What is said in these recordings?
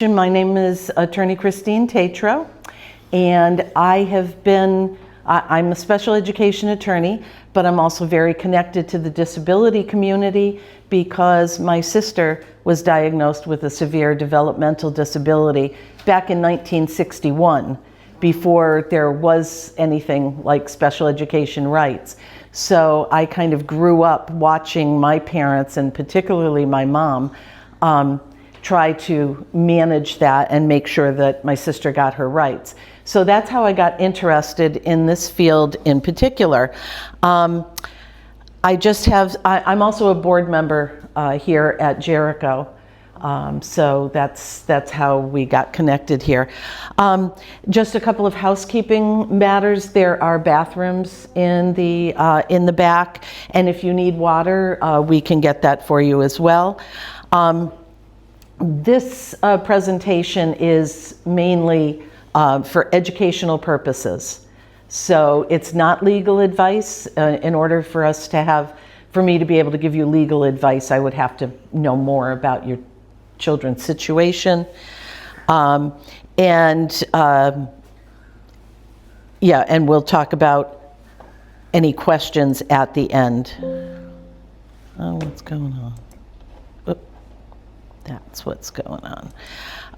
My name is Attorney Christine Tetreault, and I'm a special education attorney, but I'm also very connected to the disability community because my sister was diagnosed with a severe developmental disability back in 1961, before there was anything like special education rights. So I kind of grew up watching my parents, and particularly my mom, try to manage that and make sure that my sister got her rights. So that's how I got interested in this field in particular. I'm also a board member here at Jericho. So that's how we got connected here. Just a couple of housekeeping matters. There are bathrooms in the back, and if you need water, we can get that for you as well. This presentation is mainly for educational purposes. So it's not legal advice. In order for me to be able to give you legal advice, I would have to know more about your children's situation. And we'll talk about any questions at the end. Oh, what's going on? That's what's going on.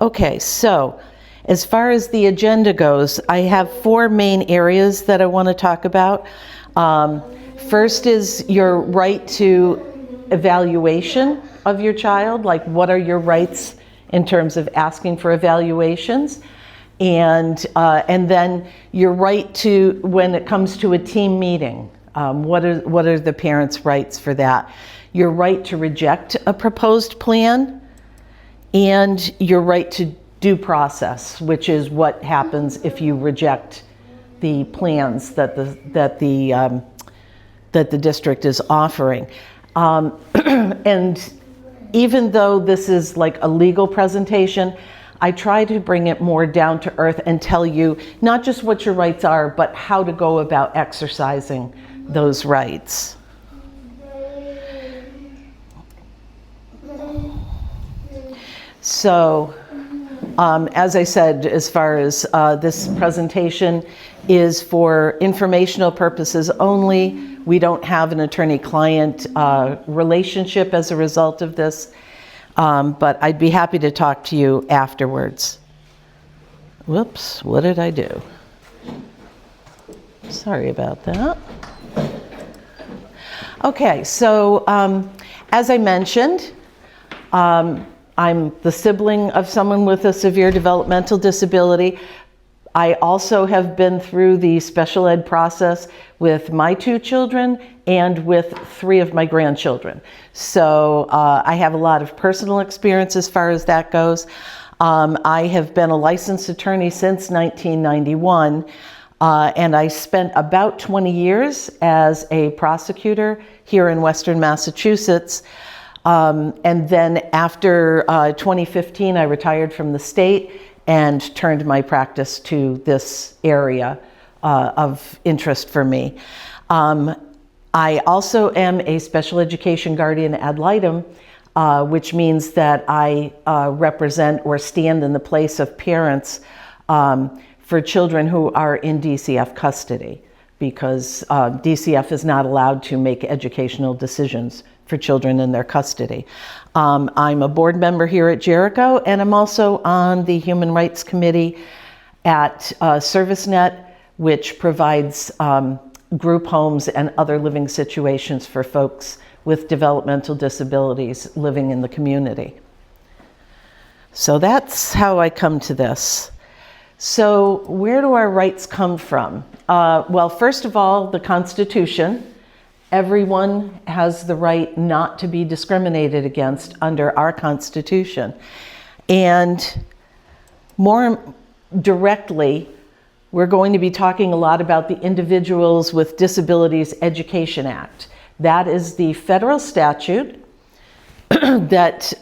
Okay, so as far as the agenda goes, I have 4 main areas that I want to talk about. First is your right to evaluation of your child, like what are your rights in terms of asking for evaluations, and then your right to, when it comes to a team meeting, what are the parents' rights for that? Your right to reject a proposed plan, and your right to due process, which is what happens if you reject the plans that the district is offering. And even though this is like a legal presentation, I try to bring it more down to earth and tell you not just what your rights are, but how to go about exercising those rights. So, as I said, as far as this presentation is for informational purposes only. We don't have an attorney-client relationship as a result of this, but I'd be happy to talk to you afterwards. Whoops, what did I do? Sorry about that. Okay, so as I mentioned, I'm the sibling of someone with a severe developmental disability. I also have been through the special ed process with my 2 children and with 3 of my grandchildren. So I have a lot of personal experience as far as that goes. I have been a licensed attorney since 1991, and I spent about 20 years as a prosecutor here in Western Massachusetts. And then after 2015, I retired from the state and turned my practice to this area of interest for me. I also am a special education guardian ad litem, which means that I represent or stand in the place of parents for children who are in DCF custody, because DCF is not allowed to make educational decisions for children in their custody. I'm a board member here at Jericho, and I'm also on the Human Rights Committee at ServiceNet, which provides group homes and other living situations for folks with developmental disabilities living in the community. So that's how I come to this. So where do our rights come from? Well, first of all, the Constitution. Everyone has the right not to be discriminated against under our Constitution. And more directly, we're going to be talking a lot about the Individuals with Disabilities Education Act. That is the federal statute that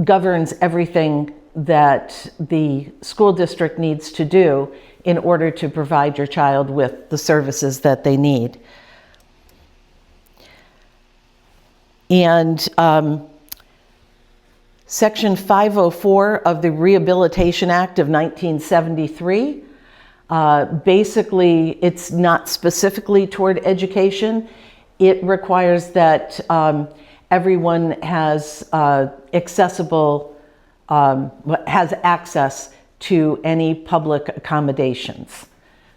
governs everything that the school district needs to do in order to provide your child with the services that they need. And Section 504 of the Rehabilitation Act of 1973, basically it's not specifically toward education. It requires that everyone has has access to any public accommodations.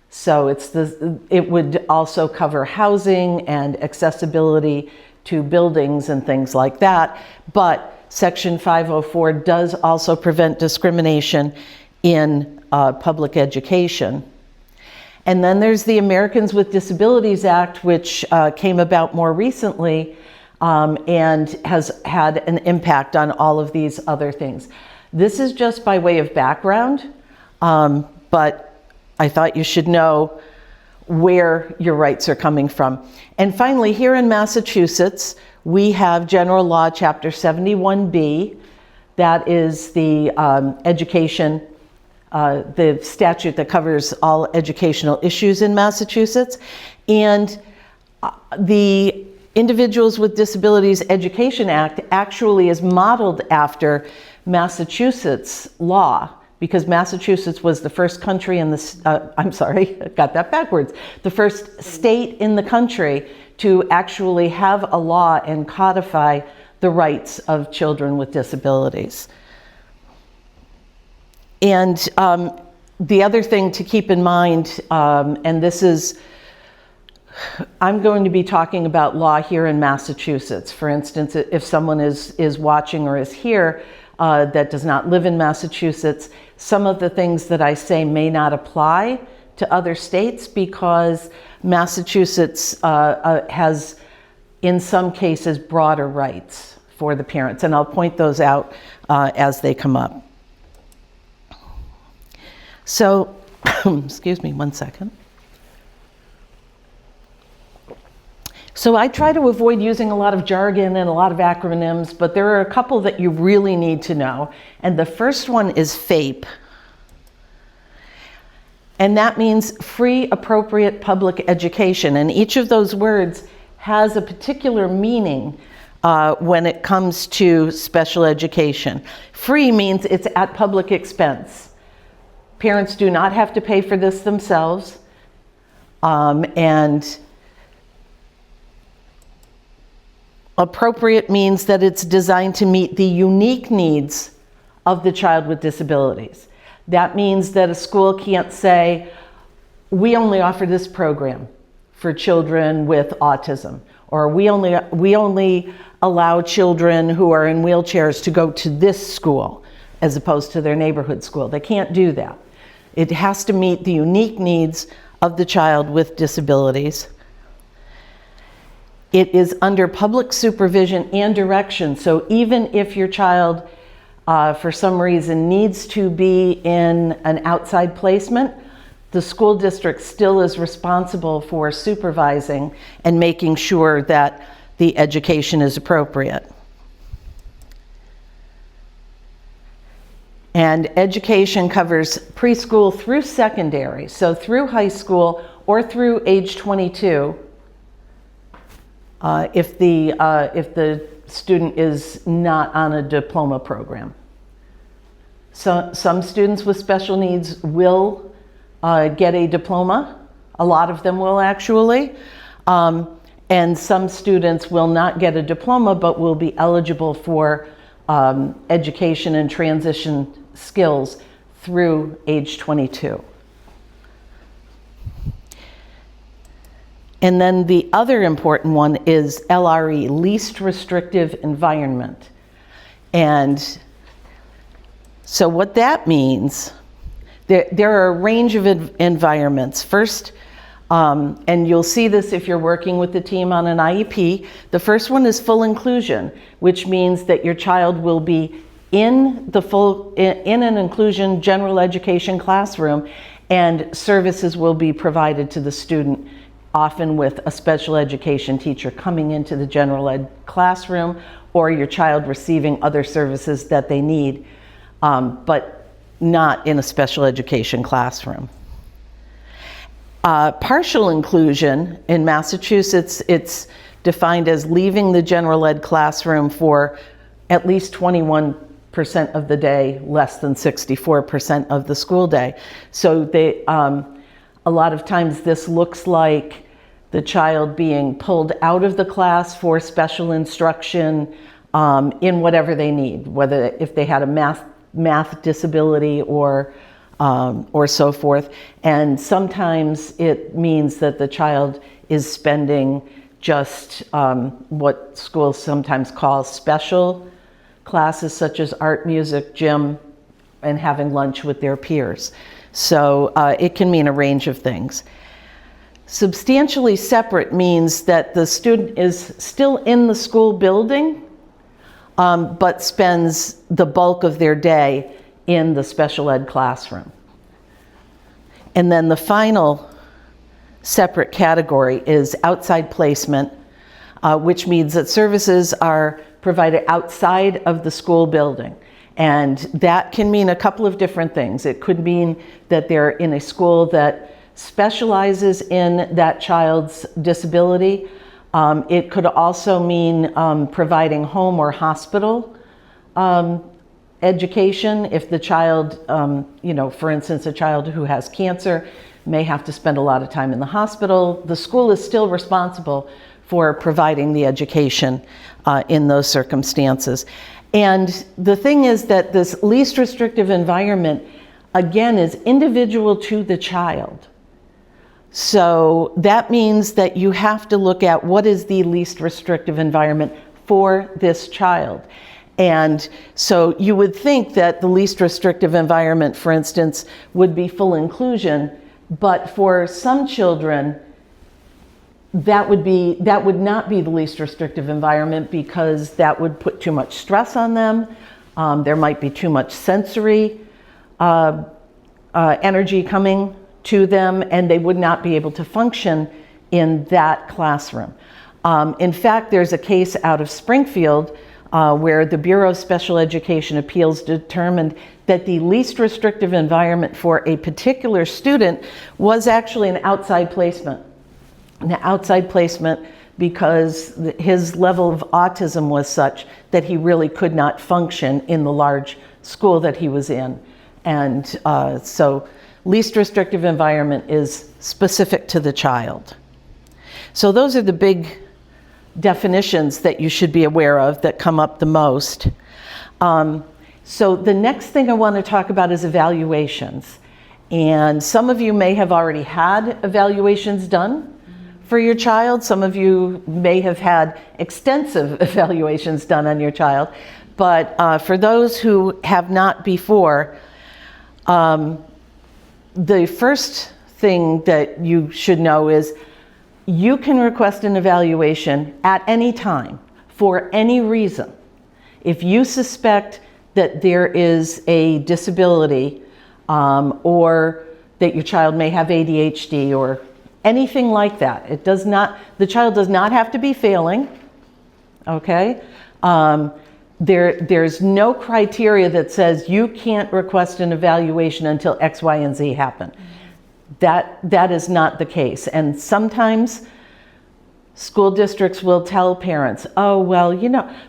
So it would also cover housing and accessibility to buildings and things like that. But Section 504 does also prevent discrimination in public education. And then there's the Americans with Disabilities Act, which came about more recently and has had an impact on all of these other things. This is just by way of background, but I thought you should know where your rights are coming from. And finally, here in Massachusetts, we have General Law Chapter 71B. That is the education, the statute that covers all educational issues in Massachusetts. And the Individuals with Disabilities Education Act actually is modeled after Massachusetts law, because Massachusetts was the first country in the, I'm sorry, I got that backwards, the first state in the country to actually have a law and codify the rights of children with disabilities. And the other thing to keep in mind, and this is, I'm going to be talking about law here in Massachusetts. For instance, if someone is watching or is here that does not live in Massachusetts, some of the things that I say may not apply to other states because Massachusetts has, in some cases, broader rights for the parents. And I'll point those out as they come up. So, excuse me one second. So I try to avoid using a lot of jargon and a lot of acronyms, but there are a couple that you really need to know. And the first one is FAPE. And that means free, appropriate public education. And each of those words has a particular meaning when it comes to special education. Free means it's at public expense. Parents do not have to pay for this themselves. And appropriate means that it's designed to meet the unique needs of the child with disabilities. That means that a school can't say, we only offer this program for children with autism, or we only allow children who are in wheelchairs to go to this school as opposed to their neighborhood school. They can't do that. It has to meet the unique needs of the child with disabilities. It is under public supervision and direction. So even if your child, for some reason, needs to be in an outside placement, the school district still is responsible for supervising and making sure that the education is appropriate. And education covers preschool through secondary, so through high school or through age 22. If the student is not on a diploma program. So some students with special needs will get a diploma. A lot of them will actually. And some students will not get a diploma but will be eligible for education and transition skills through age 22. And then the other important one is LRE, least restrictive environment. And so what that means, there are a range of environments. First, and you'll see this if you're working with the team on an IEP, the first one is full inclusion, which means that your child will be in an inclusion general education classroom, and services will be provided to the student, often with a special education teacher coming into the general ed classroom, or your child receiving other services that they need, but not in a special education classroom. Partial inclusion in Massachusetts, it's defined as leaving the general ed classroom for at least 21 of the day, less than 64% of the school day. So a lot of times this looks like the child being pulled out of the class for special instruction in whatever they need, whether if they had a math disability or so forth. And sometimes it means that the child is spending just what schools sometimes call special classes, such as art, music, gym, and having lunch with their peers. So it can mean a range of things. Substantially separate means that the student is still in the school building, but spends the bulk of their day in the special ed classroom. And then the final separate category is outside placement, which means that services are provided outside of the school building. And that can mean a couple of different things. It could mean that they're in a school that specializes in that child's disability. It could also mean providing home or hospital education. If the child, for instance, a child who has cancer may have to spend a lot of time in the hospital, the school is still responsible for providing the education in those circumstances. And the thing is that this least restrictive environment, again, is individual to the child. So that means that you have to look at what is the least restrictive environment for this child. And so you would think that the least restrictive environment, for instance, would be full inclusion, but for some children, that would not be the least restrictive environment, because that would put too much stress on them. There might be too much sensory energy coming to them, and they would not be able to function in that classroom. In fact, there's a case out of Springfield where the Bureau of Special Education Appeals determined that the least restrictive environment for a particular student was actually an outside placement. An outside placement because his level of autism was such that he really could not function in the large school that he was in. And so least restrictive environment is specific to the child. So those are the big definitions that you should be aware of that come up the most. So the next thing I want to talk about is evaluations. And some of you may have already had evaluations done for your child. Some of you may have had extensive evaluations done on your child. But for those who have not before, the first thing that you should know is you can request an evaluation at any time for any reason. If you suspect that there is a disability or that your child may have ADHD or anything like that, the child does not have to be failing, okay? There's no criteria that says you can't request an evaluation until X, Y, and Z happen. That is not the case. And sometimes school districts will tell parents, oh, well,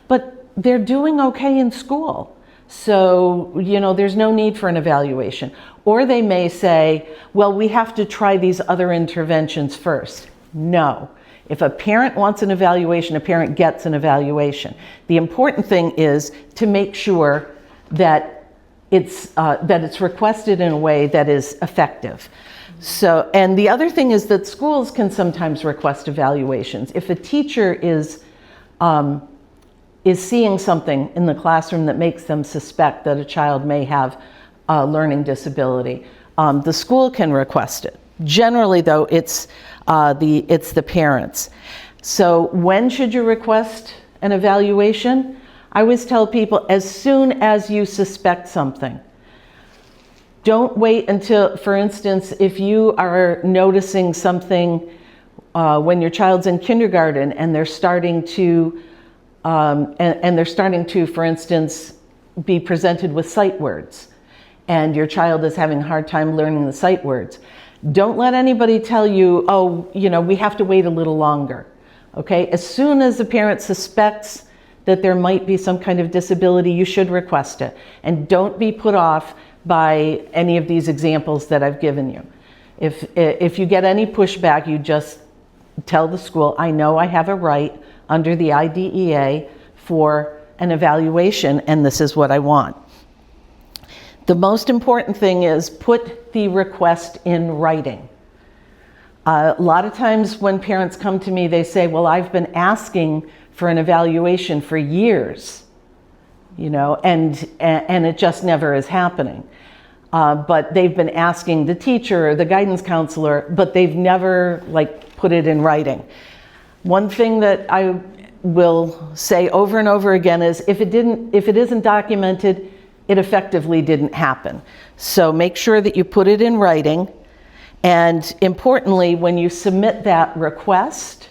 but they're doing okay in school. So, there's no need for an evaluation. Or they may say, well, we have to try these other interventions first. No. If a parent wants an evaluation, a parent gets an evaluation. The important thing is to make sure that it's requested in a way that is effective. So, and the other thing is that schools can sometimes request evaluations. If a teacher is seeing something in the classroom that makes them suspect that a child may have a learning disability, the school can request it. Generally, though, it's the parents. So when should you request an evaluation? I always tell people as soon as you suspect something. Don't wait until, for instance, if you are noticing something when your child's in kindergarten and they're starting to, for instance, be presented with sight words, and your child is having a hard time learning the sight words. Don't let anybody tell you, oh, we have to wait a little longer. Okay? As soon as the parent suspects that there might be some kind of disability, you should request it. And don't be put off by any of these examples that I've given you. If you get any pushback, you just tell the school, I know I have a right under the IDEA for an evaluation, and this is what I want. The most important thing is put the request in writing. A lot of times when parents come to me, they say, well, I've been asking for an evaluation for years, and it just never is happening. But they've been asking the teacher or the guidance counselor, but they've never put it in writing. One thing that I will say over and over again is if it isn't documented, it effectively didn't happen. So make sure that you put it in writing. And importantly, when you submit that request,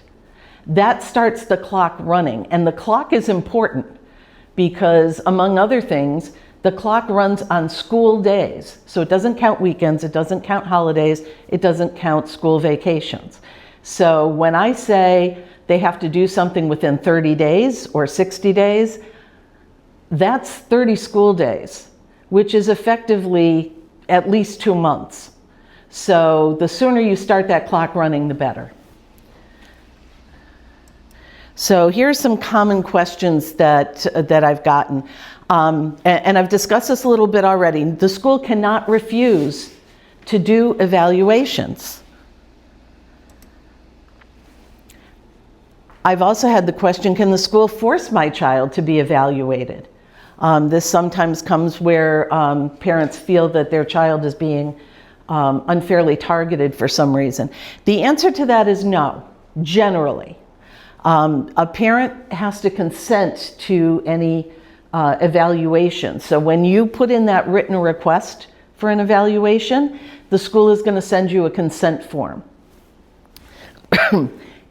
that starts the clock running. And the clock is important because, among other things, the clock runs on school days. So it doesn't count weekends, it doesn't count holidays, it doesn't count school vacations. So when I say they have to do something within 30 days or 60 days, that's 30 school days, which is effectively at least 2 months. So the sooner you start that clock running, the better. So here are some common questions that I've gotten. And I've discussed this a little bit already. The school cannot refuse to do evaluations. I've also had the question, can the school force my child to be evaluated? This sometimes comes where parents feel that their child is being unfairly targeted for some reason. The answer to that is no, generally. A parent has to consent to any evaluation. So when you put in that written request for an evaluation, the school is going to send you a consent form.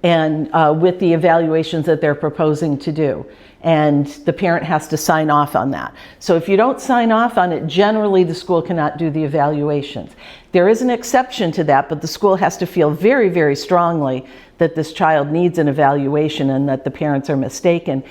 And with the evaluations that they're proposing to do. And the parent has to sign off on that. So if you don't sign off on it, generally the school cannot do the evaluations. There is an exception to that, but the school has to feel very, very strongly that this child needs an evaluation and that the parents are mistaken.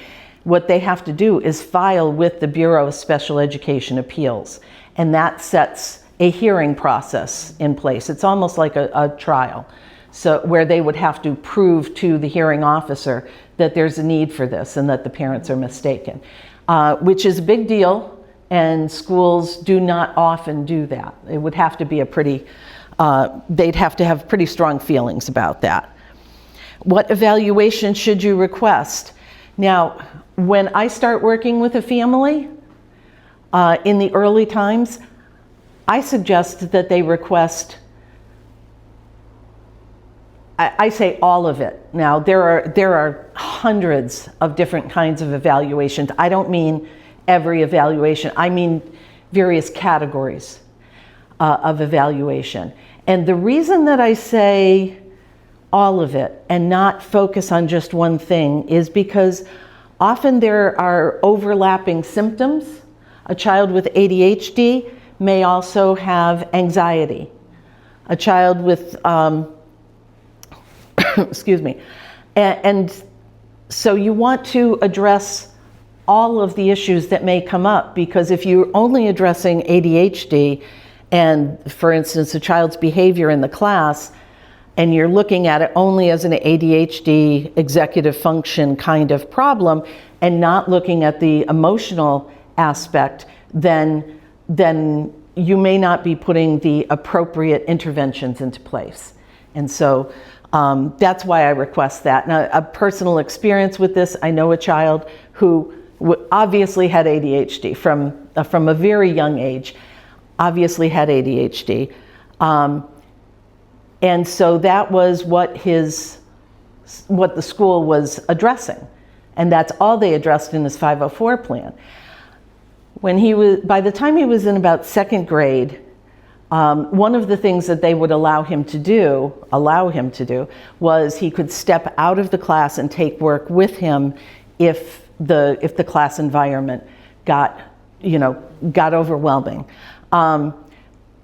What they have to do is file with the Bureau of Special Education Appeals, and that sets a hearing process in place. It's almost like a trial. So where they would have to prove to the hearing officer that there's a need for this and that the parents are mistaken, which is a big deal, and schools do not often do that. It would have to be they'd have to have pretty strong feelings about that. What evaluation should you request? Now, when I start working with a family in the early times, I suggest that they request, I say all of it. Now, there are hundreds of different kinds of evaluations. I don't mean every evaluation. I mean various categories of evaluation. And the reason that I say all of it and not focus on just one thing is because often there are overlapping symptoms. A child with ADHD may also have anxiety. A child with excuse me. And so you want to address all of the issues that may come up, because if you're only addressing ADHD and, for instance, a child's behavior in the class, and you're looking at it only as an ADHD executive function kind of problem and not looking at the emotional aspect, then you may not be putting the appropriate interventions into place. And so that's why I request that. Now, a personal experience with this, I know a child who obviously had ADHD from a very young age, obviously had ADHD. And so that was what the school was addressing. And that's all they addressed in his 504 plan. By the time he was in about second grade, one of the things that they would allow him to do was he could step out of the class and take work with him if the class environment got overwhelming.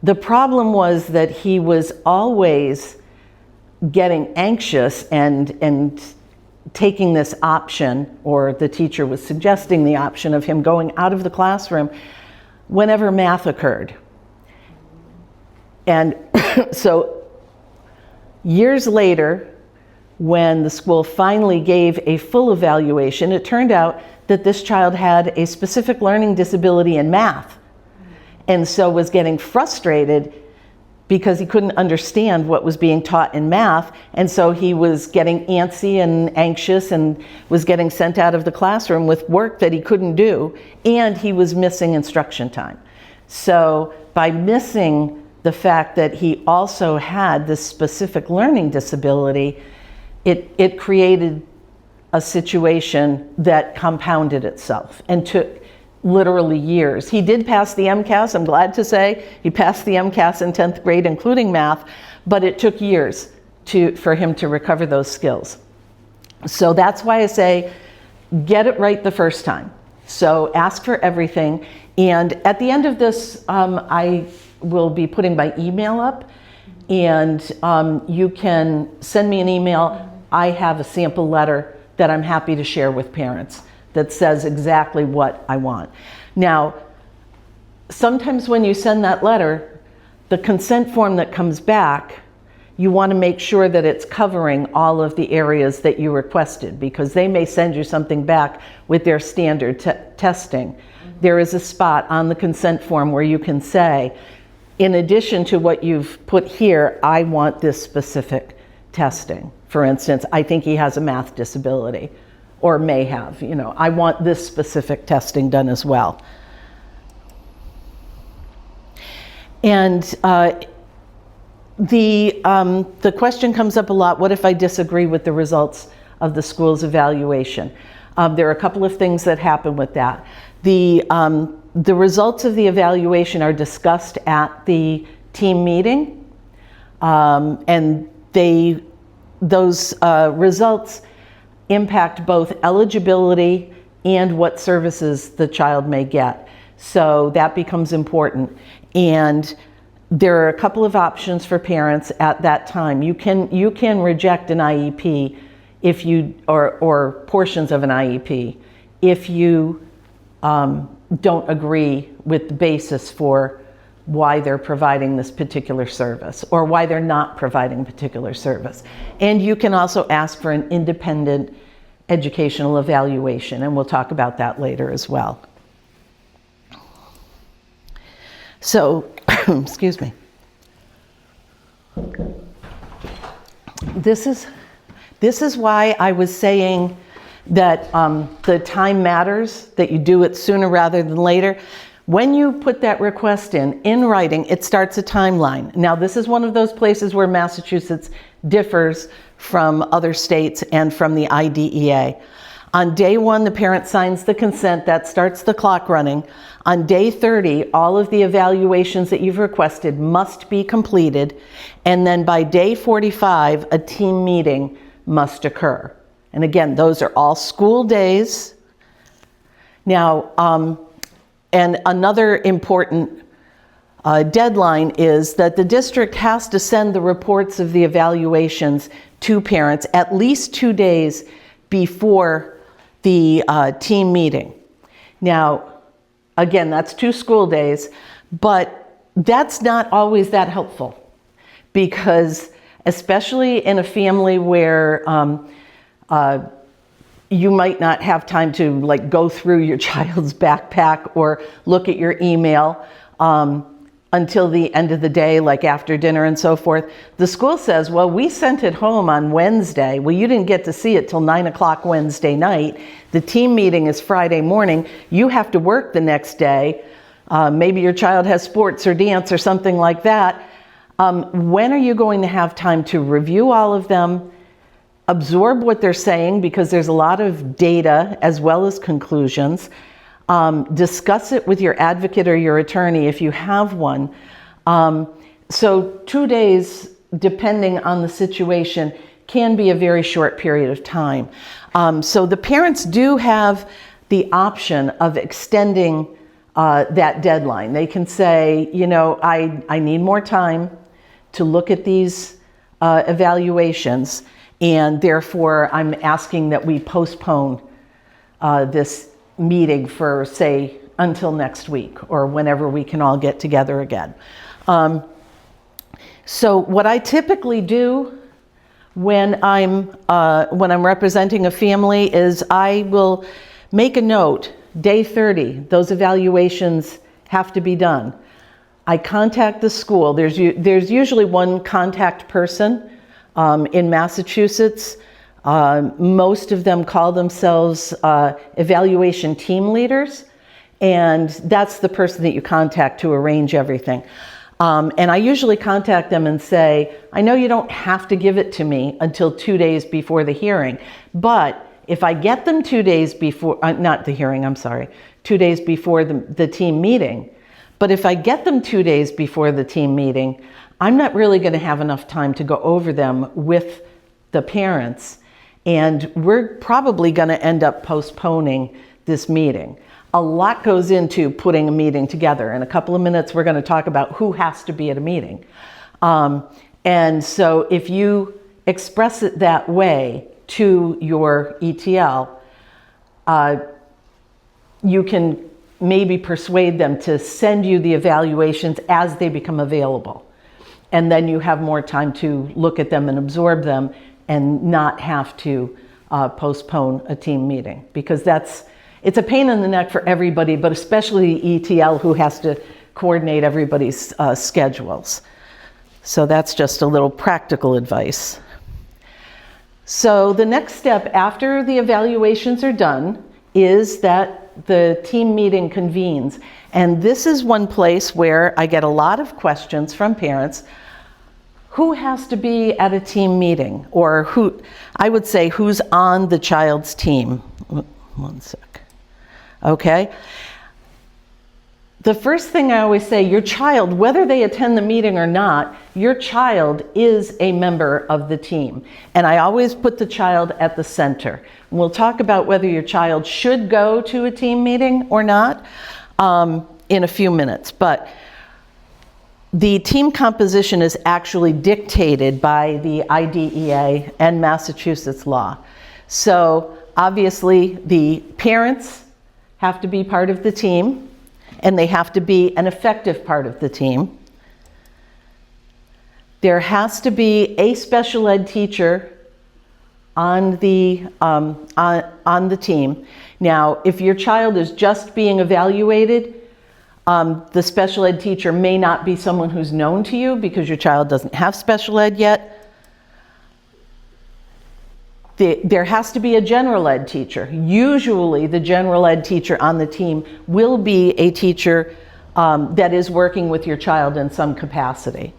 The problem was that he was always getting anxious and taking this option, or the teacher was suggesting the option of him going out of the classroom whenever math occurred. And so years later, when the school finally gave a full evaluation, it turned out that this child had a specific learning disability in math, and so was getting frustrated because he couldn't understand what was being taught in math, and so he was getting antsy and anxious and was getting sent out of the classroom with work that he couldn't do, and he was missing instruction time. So by missing the fact that he also had this specific learning disability, it created a situation that compounded itself and took literally years. He did pass the MCAS, I'm glad to say. He passed the MCAS in 10th grade, including math, but it took years for him to recover those skills. So that's why I say, get it right the first time. So ask for everything. And at the end of this, I will be putting my email up, and you can send me an email. I have a sample letter that I'm happy to share with parents that says exactly what I want. Now, sometimes when you send that letter, the consent form that comes back, you want to make sure that it's covering all of the areas that you requested, because they may send you something back with their standard testing. There is a spot on the consent form where you can say, in addition to what you've put here, I want this specific testing. For instance, I think he has a math disability, or may have, I want this specific testing done as well. And the question comes up a lot, what if I disagree with the results of the school's evaluation? There are a couple of things that happen with that. The results of the evaluation are discussed at the team meeting, and those results impact both eligibility and what services the child may get. So that becomes important. And there are a couple of options for parents at that time. You can reject an IEP if you, or portions of an IEP, if you don't agree with the basis for why they're providing this particular service, or why they're not providing a particular service. And you can also ask for an independent educational evaluation, and we'll talk about that later as well. So, excuse me. This is why I was saying that the time matters, that you do it sooner rather than later. When you put that request in writing, it starts a timeline. Now, this is one of those places where Massachusetts differs from other states and from the IDEA. On day 1, the parent signs the consent. That starts the clock running. On day 30, all of the evaluations that you've requested must be completed. And then by day 45, a team meeting must occur. And again, those are all school days. Now, and another important deadline is that the district has to send the reports of the evaluations to parents at least 2 days before the team meeting. Now, again, that's 2 school days, but that's not always that helpful, because especially in a family where you might not have time to go through your child's backpack or look at your email until the end of the day, like after dinner and so forth. The school says, well, we sent it home on Wednesday. Well, you didn't get to see it till 9 o'clock Wednesday night. The team meeting is Friday morning. You have to work the next day. Maybe your child has sports or dance or something like that. When are you going to have time to review all of them, absorb what they're saying, because there's a lot of data as well as conclusions, discuss it with your advocate or your attorney if you have one. So 2 days, depending on the situation, can be a very short period of time. So the parents do have the option of extending that deadline. They can say, I need more time to look at these evaluations, And therefore, I'm asking that we postpone this meeting for, say, until next week or whenever we can all get together again. So what I typically do when I'm representing a family is I will make a note, day 30, those evaluations have to be done. I contact the school. There's usually one contact person in Massachusetts. Most of them call themselves evaluation team leaders, and that's the person that you contact to arrange everything. And I usually contact them and say, I know you don't have to give it to me until 2 days before the hearing, but if I get them 2 days before, not the hearing, I'm sorry, 2 days before the team meeting, but if I get them 2 days before the team meeting, I'm not really going to have enough time to go over them with the parents, and we're probably going to end up postponing this meeting. A lot goes into putting a meeting together. In a couple of minutes, we're going to talk about who has to be at a meeting. And so if you express it that way to your ETL, you can maybe persuade them to send you the evaluations as they become available. And then you have more time to look at them and absorb them and not have to postpone a team meeting, because it's a pain in the neck for everybody, but especially the ETL who has to coordinate everybody's schedules. So that's just a little practical advice. So the next step after the evaluations are done is that the team meeting convenes. And this is one place where I get a lot of questions from parents. Who has to be at a team meeting? Or who, I would say, who's on the child's team? One sec. Okay. The first thing I always say, your child, whether they attend the meeting or not, your child is a member of the team. And I always put the child at the center. We'll talk about whether your child should go to a team meeting or not in a few minutes. But the team composition is actually dictated by the IDEA and Massachusetts law. So obviously the parents have to be part of the team, and they have to be an effective part of the team. There has to be a special ed teacher on the team. Now, if your child is just being evaluated, the special ed teacher may not be someone who's known to you because your child doesn't have special ed yet. There has to be a general ed teacher. Usually the general ed teacher on the team will be a teacher that is working with your child in some capacity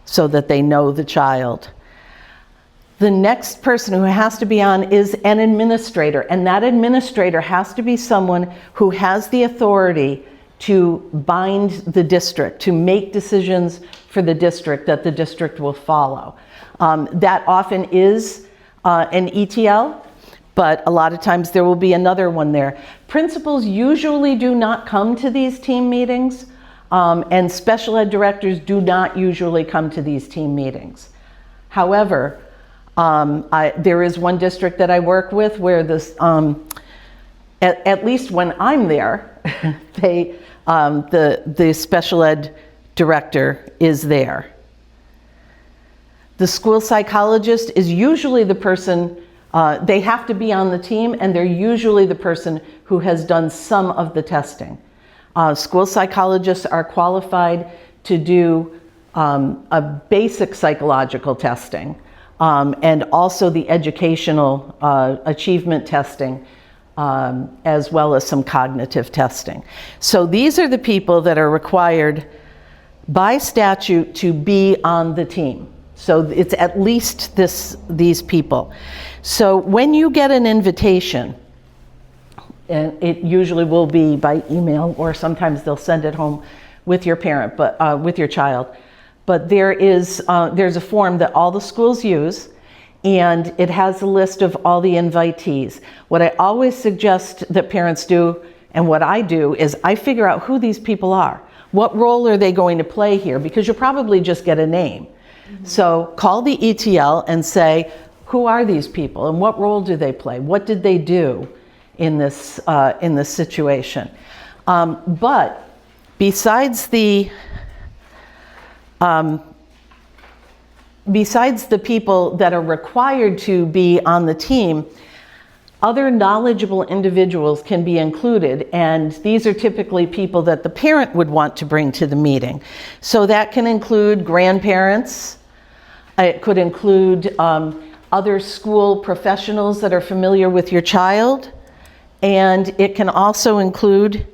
so that they know the child. The next person who has to be on is an administrator, and that administrator has to be someone who has the authority to bind the district, to make decisions for the district that the district will follow. That often is an ETL, but a lot of times there will be another one there. Principals usually do not come to these team meetings, and special ed directors do not usually come to these team meetings. However, there is one district that I work with where this, at least when I'm there, the special ed director is there. The school psychologist is usually the person, they have to be on the team, and they're usually the person who has done some of the testing. School psychologists are qualified to do a basic psychological testing, and also the educational achievement testing, as well as some cognitive testing. So these are the people that are required by statute to be on the team. So it's at least these people. So when you get an invitation, and it usually will be by email, or sometimes they'll send it home with your parent, but with your child. But there's a form that all the schools use, and it has a list of all the invitees. What I always suggest that parents do, and what I do, is I figure out who these people are. What role are they going to play here? Because you'll probably just get a name. So call the ETL and say, who are these people and what role do they play? What did they do in this situation? But besides the people that are required to be on the team, other knowledgeable individuals can be included, and these are typically people that the parent would want to bring to the meeting. So that can include grandparents, it could include other school professionals that are familiar with your child, and it can also include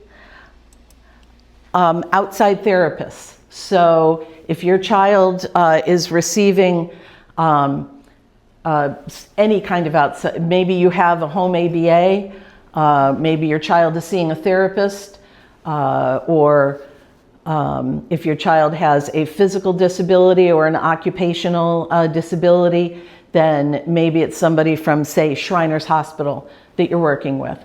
outside therapists. So if your child is receiving any kind of outside, maybe you have a home ABA, maybe your child is seeing a therapist, or if your child has a physical disability or an occupational disability, then maybe it's somebody from, say, Shriners Hospital that you're working with.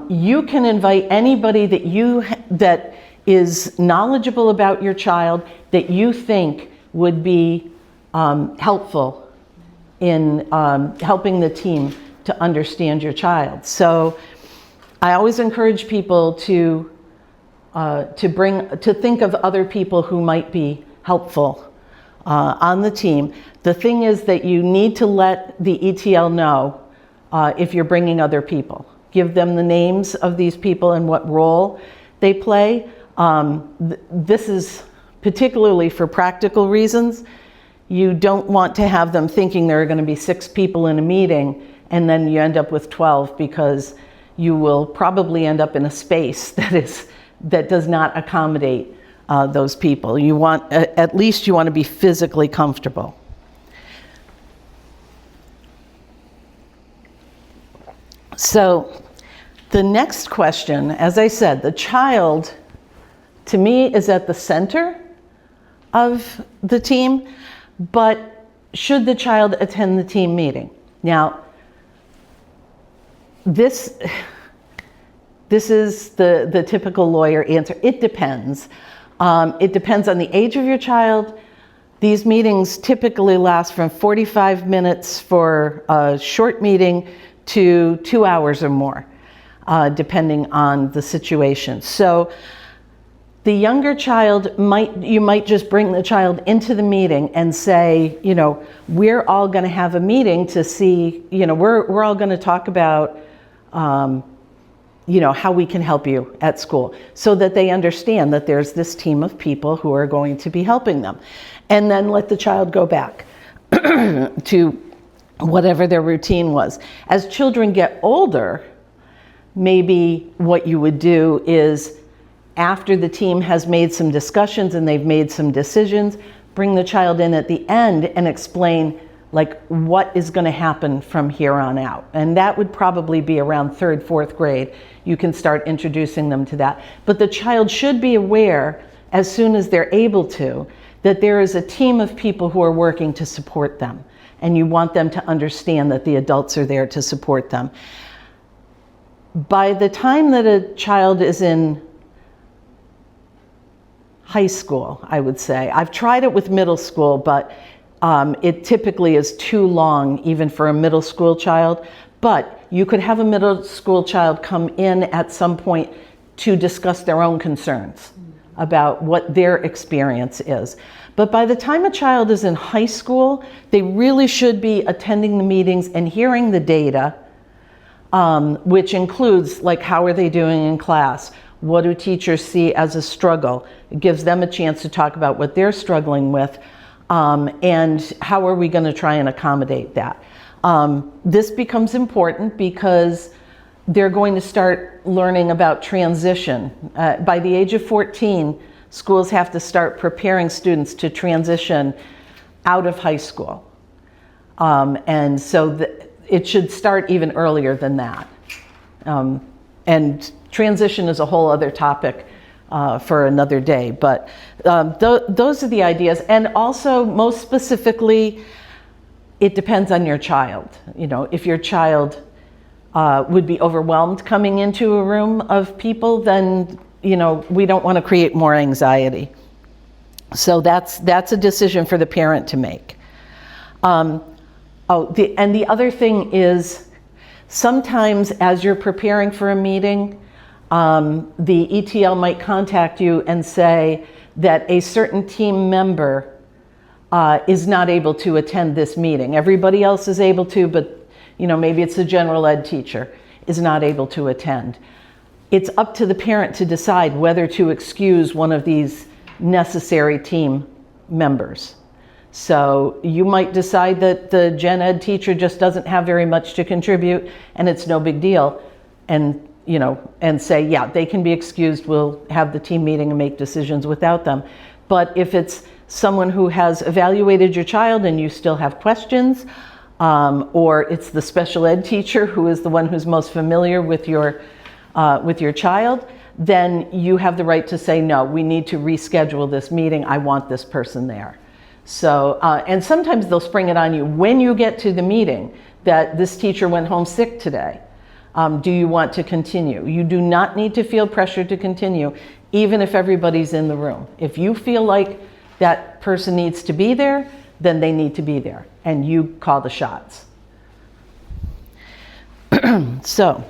You can invite anybody that is knowledgeable about your child that you think would be helpful in helping the team to understand your child. So I always encourage people to think of other people who might be helpful on the team. The thing is that you need to let the ETL know if you're bringing other people. Give them the names of these people and what role they play. This is particularly for practical reasons. You don't want to have them thinking there are going to be 6 people in a meeting and then you end up with 12, because you will probably end up in a space that does not accommodate those people. You want, at least you want to be physically comfortable. So the next question, as I said, the child to me is at the center of the team, but should the child attend the team meeting? Now, this is the typical lawyer answer. It depends. It depends on the age of your child. These meetings typically last from 45 minutes for a short meeting to 2 hours or more, depending on the situation. So the younger child, you might just bring the child into the meeting and say, we're all going to have a meeting to see, we're all going to talk about, how we can help you at school, so that they understand that there's this team of people who are going to be helping them. And then let the child go back to whatever their routine was. As children get older, maybe what you would do is, after the team has made some discussions and they've made some decisions, bring the child in at the end and explain what is going to happen from here on out. And that would probably be around 3rd, 4th grade. You can start introducing them to that. But the child should be aware, as soon as they're able to, that there is a team of people who are working to support them. And you want them to understand that the adults are there to support them. By the time that a child is in high school, I would say. I've tried it with middle school, but it typically is too long even for a middle school child. But you could have a middle school child come in at some point to discuss their own concerns about what their experience is. But by the time a child is in high school, they really should be attending the meetings and hearing the data, which includes how are they doing in class? What do teachers see as a struggle? It gives them a chance to talk about what they're struggling with, and how are we going to try and accommodate that. This becomes important because they're going to start learning about transition. By the age of 14, schools have to start preparing students to transition out of high school. And so it should start even earlier than that. And transition is a whole other topic for another day, but those are the ideas. And also, most specifically, it depends on your child. If your child would be overwhelmed coming into a room of people, then we don't want to create more anxiety. So that's a decision for the parent to make. And the other thing is, sometimes as you're preparing for a meeting, the ETL might contact you and say that a certain team member is not able to attend this meeting. Everybody else is able to, but maybe it's a general ed teacher is not able to attend. It's up to the parent to decide whether to excuse one of these necessary team members. So you might decide that the gen ed teacher just doesn't have very much to contribute and it's no big deal, and say, yeah, they can be excused, we'll have the team meeting and make decisions without them. But if it's someone who has evaluated your child and you still have questions, or it's the special ed teacher who is the one who's most familiar with your child, then you have the right to say, no, we need to reschedule this meeting, I want this person there. So, and sometimes they'll spring it on you when you get to the meeting that this teacher went home sick today. Do you want to continue? You do not need to feel pressured to continue, even if everybody's in the room. If you feel like that person needs to be there, then they need to be there, and you call the shots. So,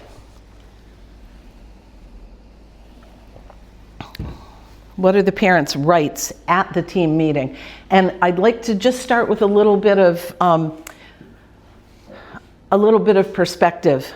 what are the parents' rights at the team meeting? And I'd like to just start with a little bit of perspective.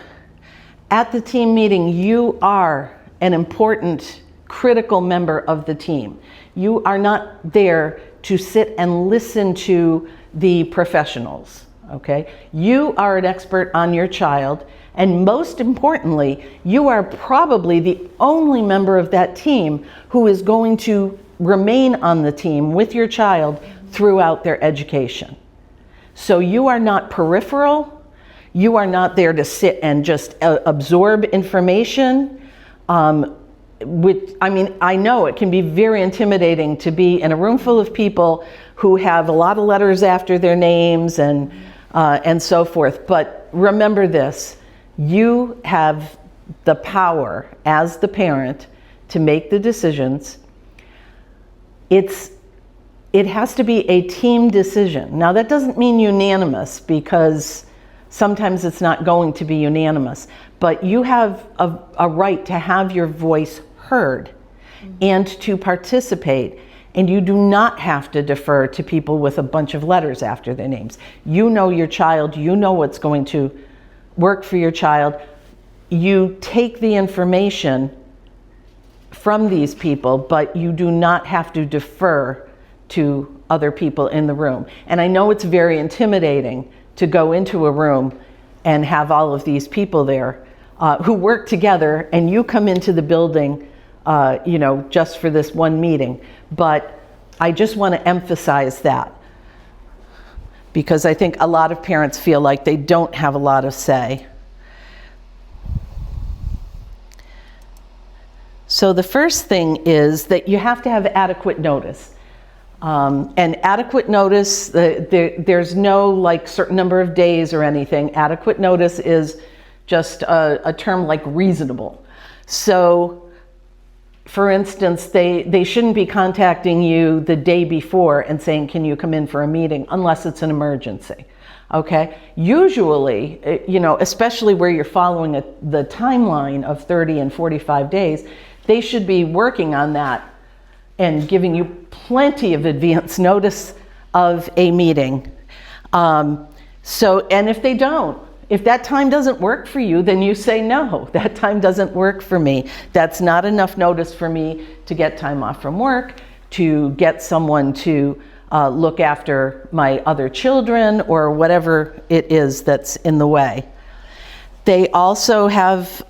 At the team meeting, you are an important, critical member of the team. You are not there to sit and listen to the professionals, okay? You are an expert on your child, and most importantly, you are probably the only member of that team who is going to remain on the team with your child throughout their education. So you are not peripheral. You are not there to sit and just absorb information. I know it can be very intimidating to be in a room full of people who have a lot of letters after their names and so forth. But remember this, you have the power as the parent to make the decisions. It has to be a team decision. Now that doesn't mean unanimous, because sometimes it's not going to be unanimous, but you have a right to have your voice heard and to participate, and you do not have to defer to people with a bunch of letters after their names. You know your child, you know what's going to work for your child. You take the information from these people, but you do not have to defer to other people in the room. And I know it's very intimidating to go into a room and have all of these people there who work together, and you come into the building just for this one meeting. But I just want to emphasize that, because I think a lot of parents feel like they don't have a lot of say. So the first thing is that you have to have adequate notice. And adequate notice, there's no certain number of days or anything. Adequate notice is just a term like reasonable. So, for instance, they shouldn't be contacting you the day before and saying, can you come in for a meeting, unless it's an emergency, okay? Usually, especially where you're following the timeline of 30 and 45 days, they should be working on that and giving you plenty of advance notice of a meeting. And if that time doesn't work for you, then you say, no, that time doesn't work for me. That's not enough notice for me to get time off from work, to get someone to look after my other children, or whatever it is that's in the way. They also have,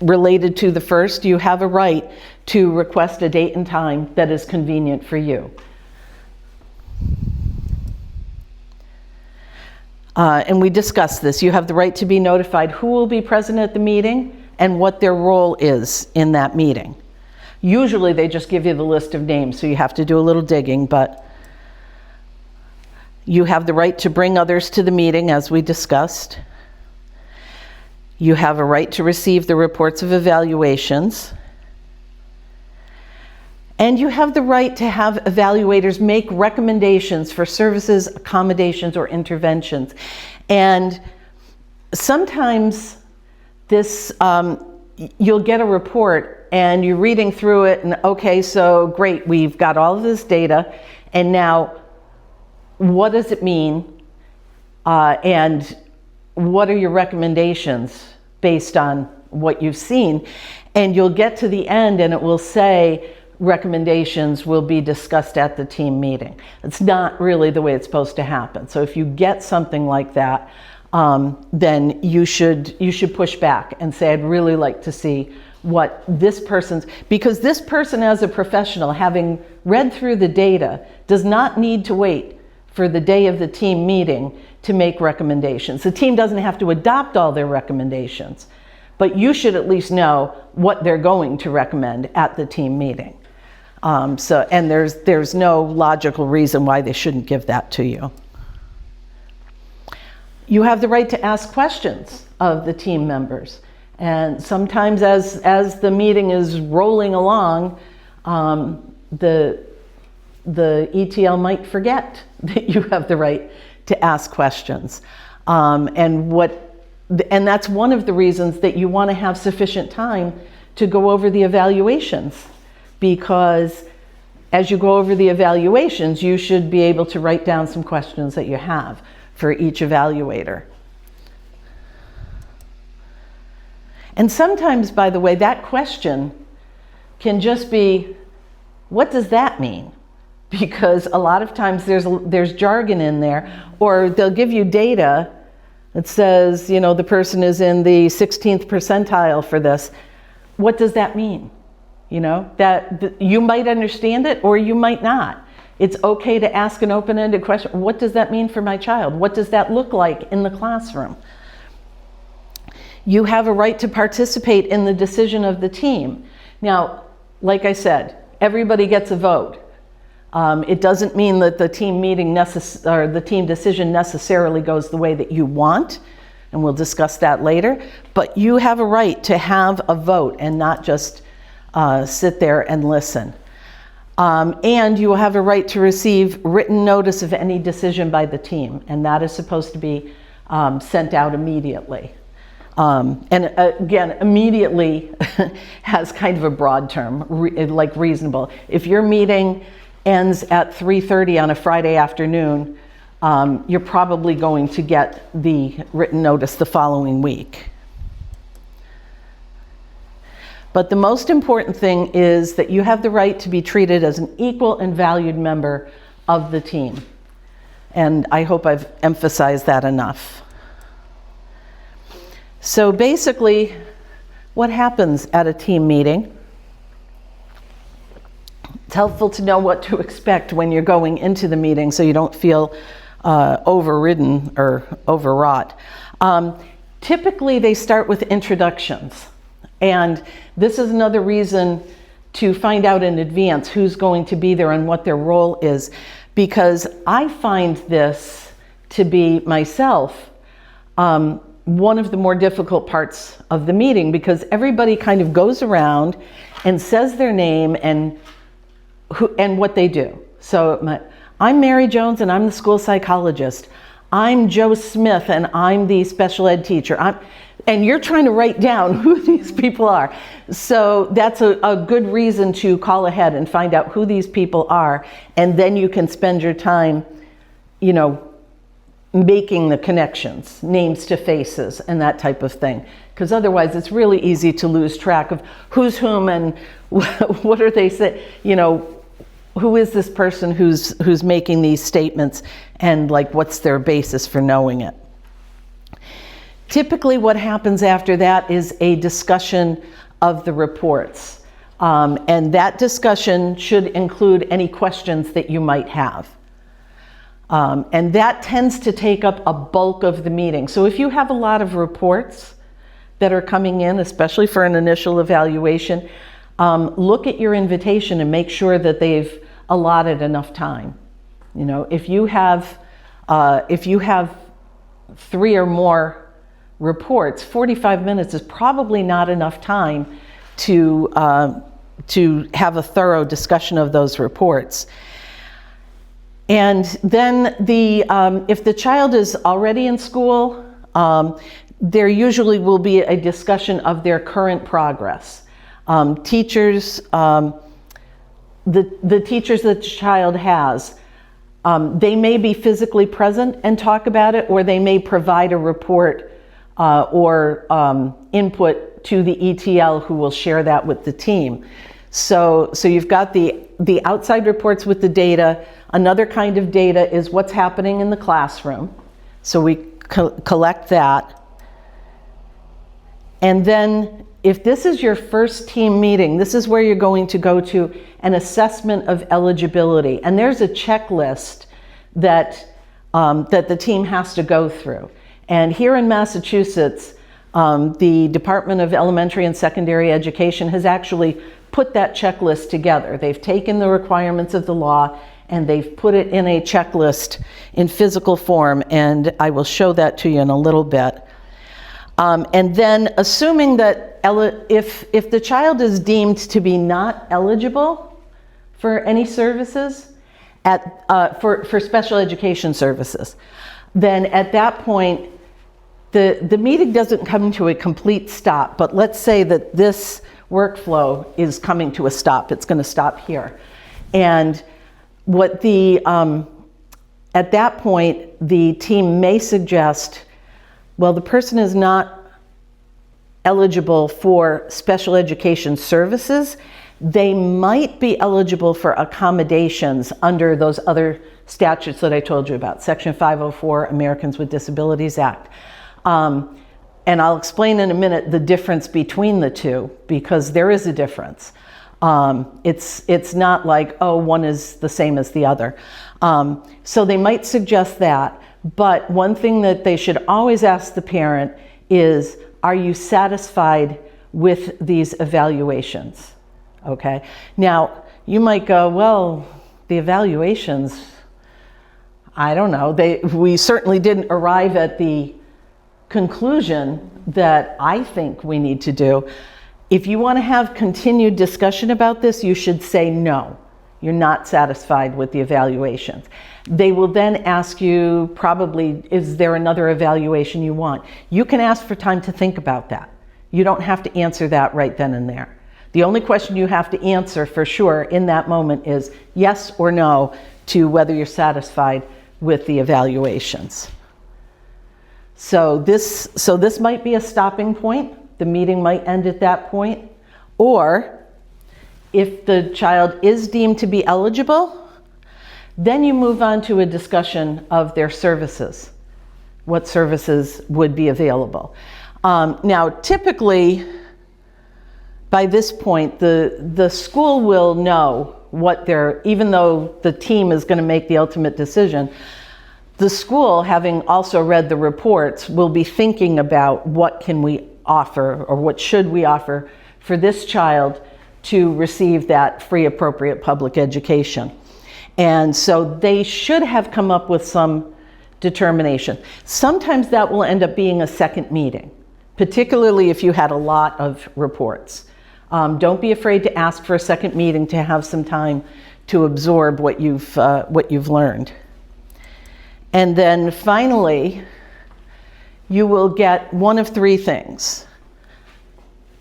related to the first, you have a right to request a date and time that is convenient for you. And we discussed this. You have the right to be notified who will be present at the meeting and what their role is in that meeting. Usually they just give you the list of names, so you have to do a little digging, but you have the right to bring others to the meeting, as we discussed. You have a right to receive the reports of evaluations. And you have the right to have evaluators make recommendations for services, accommodations, or interventions. And sometimes this, you'll get a report and you're reading through it and okay, so great, we've got all of this data, and now what does it mean? And what are your recommendations based on what you've seen? And you'll get to the end and it will say recommendations will be discussed at the team meeting. It's not really the way it's supposed to happen. So if you get something like that, then you should push back and say, I'd really like to see what this person's, because this person as a professional, having read through the data, does not need to wait for the day of the team meeting to make recommendations. The team doesn't have to adopt all their recommendations, but you should at least know what they're going to recommend at the team meeting. And there's no logical reason why they shouldn't give that to you. You have the right to ask questions of the team members. And sometimes as the meeting is rolling along, the ETL might forget that you have the right to ask questions. And that's one of the reasons that you want to have sufficient time to go over the evaluations, because as you go over the evaluations, you should be able to write down some questions that you have for each evaluator. And sometimes, by the way, that question can just be, what does that mean? Because a lot of times there's jargon in there, or they'll give you data that says, the person is in the 16th percentile for this. What does that mean? That you might understand it or you might not. It's okay to ask an open-ended question. What does that mean for my child? What does that look like in the classroom? You have a right to participate in the decision of the team. Now, like I said, everybody gets a vote. It doesn't mean that the team meeting or the team decision necessarily goes the way that you want, and we'll discuss that later. But you have a right to have a vote and not just sit there and listen. And you will have a right to receive written notice of any decision by the team, and that is supposed to be sent out immediately. And again, immediately has kind of a broad term, like reasonable. If your meeting ends at 3:30 on a Friday afternoon, you're probably going to get the written notice the following week. But the most important thing is that you have the right to be treated as an equal and valued member of the team. And I hope I've emphasized that enough. So basically, what happens at a team meeting? It's helpful to know what to expect when you're going into the meeting so you don't feel overridden or overwrought. Typically, they start with introductions. And this is another reason to find out in advance who's going to be there and what their role is, because I find this to be, myself, one of the more difficult parts of the meeting, because everybody kind of goes around and says their name and what they do. So I'm Mary Jones and I'm the school psychologist. I'm Joe Smith and I'm the special ed teacher. And you're trying to write down who these people are. So that's a good reason to call ahead and find out who these people are. And then you can spend your time, making the connections, names to faces and that type of thing. Because otherwise it's really easy to lose track of who's whom and what are they saying, who is this person who's making these statements, and what's their basis for knowing it. Typically what happens after that is a discussion of the reports. And that discussion should include any questions that you might have. And that tends to take up a bulk of the meeting. So if you have a lot of reports that are coming in, especially for an initial evaluation, look at your invitation and make sure that they've allotted enough time. If you have 3 or more reports, 45 minutes is probably not enough time to to have a thorough discussion of those reports. And then if the child is already in school, there usually will be a discussion of their current progress. Teachers, the teachers that the child has, they may be physically present and talk about it, or they may provide a report or input to the ETL, who will share that with the team. So you've got the outside reports with the data. Another kind of data is what's happening in the classroom. So we collect that. And then if this is your first team meeting, this is where you're going to go to an assessment of eligibility. And there's a checklist that the team has to go through. And here in Massachusetts, the Department of Elementary and Secondary Education has actually put that checklist together. They've taken the requirements of the law and they've put it in a checklist in physical form, and I will show that to you in a little bit. And then, assuming that if the child is deemed to be not eligible for any services, for special education services, then at that point, the meeting doesn't come to a complete stop. But let's say that this workflow is coming to a stop. It's going to stop here. And what at that point, the team may suggest, well, the person is not eligible for special education services. They might be eligible for accommodations under those other statutes that I told you about, Section 504, Americans with Disabilities Act. And I'll explain in a minute the difference between the two, because there is a difference. It's not like, oh, one is the same as the other. So they might suggest that, but one thing that they should always ask the parent is, are you satisfied with these evaluations? Okay. Now, you might go, well, the evaluations, I don't know. We certainly didn't arrive at the conclusion that I think we need to do. If you want to have continued discussion about this, you should say no. You're not satisfied with the evaluations. They will then ask you probably, is there another evaluation you want? You can ask for time to think about that. You don't have to answer that right then and there. The only question you have to answer for sure in that moment is yes or no to whether you're satisfied with the evaluations. So this might be a stopping point. The meeting might end at that point. Or if the child is deemed to be eligible, then you move on to a discussion of their services. What services would be available? Now, typically, by this point, the school will know what even though the team is going to make the ultimate decision, the school, having also read the reports, will be thinking about what can we offer or what should we offer for this child to receive that free appropriate public education. And so they should have come up with some determination. Sometimes that will end up being a second meeting, particularly if you had a lot of reports. Don't be afraid to ask for a second meeting to have some time to absorb what you've learned. And then finally, you will get one of three things.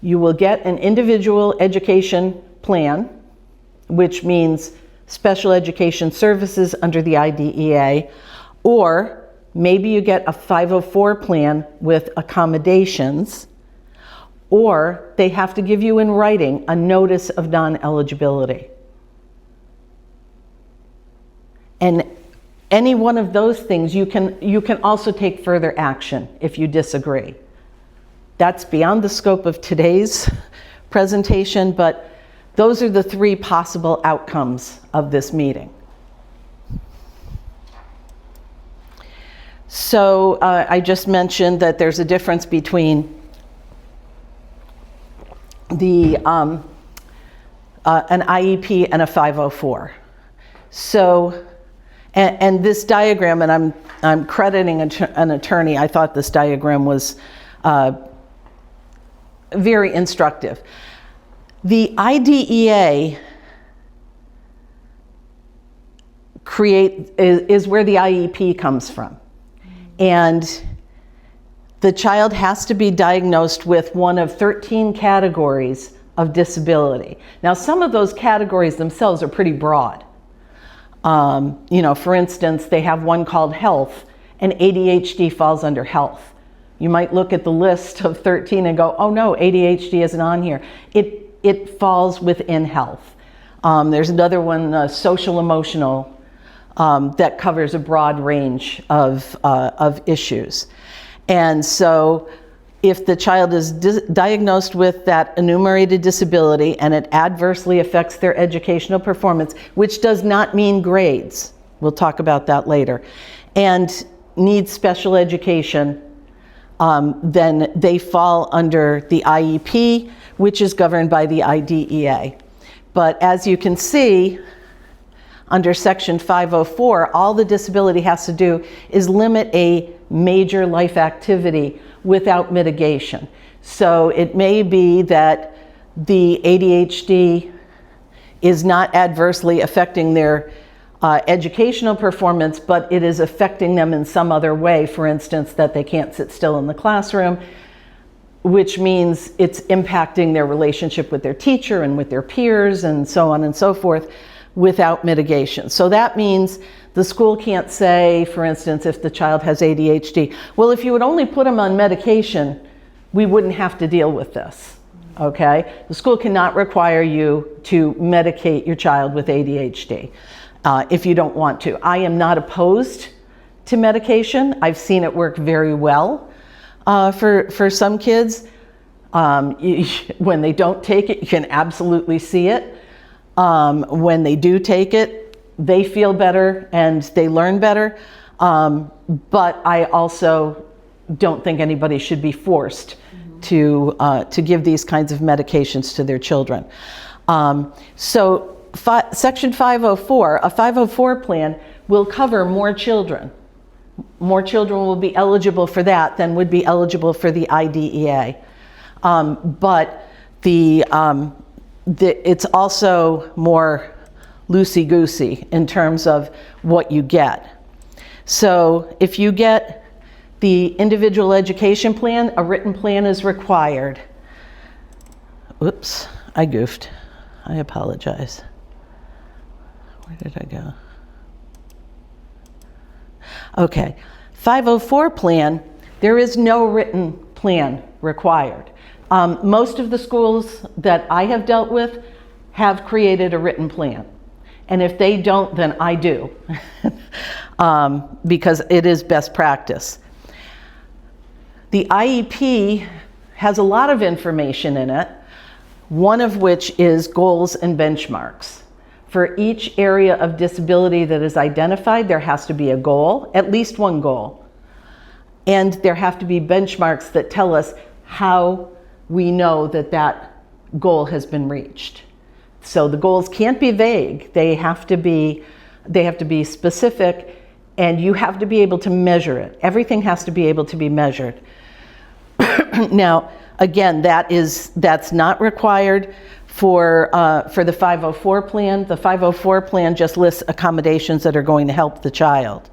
You will get an individual education plan, which means special education services under the IDEA, or maybe you get a 504 plan with accommodations, or they have to give you in writing a notice of non-eligibility. And any one of those things, you can also take further action if you disagree. That's beyond the scope of today's presentation, but those are the three possible outcomes of this meeting. So I just mentioned that there's a difference between an IEP and a 504. So, and this diagram, and I'm crediting an attorney, I thought this diagram was very instructive. The IDEA is where the IEP comes from. And the child has to be diagnosed with one of 13 categories of disability. Now, some of those categories themselves are pretty broad. For instance, they have one called health, and ADHD falls under health. You might look at the list of 13 and go, oh no, ADHD isn't on here. It falls within health. There's another one, social emotional, that covers a broad range of issues. And so if the child is diagnosed with that enumerated disability and it adversely affects their educational performance, which does not mean grades, we'll talk about that later, and needs special education, then they fall under the IEP, which is governed by the IDEA. But as you can see, under Section 504, all the disability has to do is limit a major life activity without mitigation. So it may be that the ADHD is not adversely affecting their educational performance, but it is affecting them in some other way. For instance, that they can't sit still in the classroom, which means it's impacting their relationship with their teacher and with their peers and so on and so forth without mitigation. So that means the school can't say, for instance, if the child has ADHD, well, if you would only put them on medication, we wouldn't have to deal with this, okay? The school cannot require you to medicate your child with ADHD if you don't want to. I am not opposed to medication. I've seen it work very well for some kids. When they don't take it, you can absolutely see it. When they do take it, they feel better and they learn better. But I also don't think anybody should be forced to give these kinds of medications to their children. Section 504, a 504 plan will cover more children. More children will be eligible for that than would be eligible for the IDEA. But it's also more loosey-goosey in terms of what you get. So if you get the individual education plan, a written plan is required. Oops, I goofed. I apologize. Where did I go? Okay, 504 plan, there is no written plan required. Most of the schools that I have dealt with have created a written plan. And if they don't, then I do, because it is best practice. The IEP has a lot of information in it, one of which is goals and benchmarks. For each area of disability that is identified, there has to be a goal, at least one goal. And there have to be benchmarks that tell us how we know that that goal has been reached. So the goals can't be vague. They have to be specific, and you have to be able to measure it. Everything has to be able to be measured. Now, again, that's not required for the 504 plan. The 504 plan just lists accommodations that are going to help the child.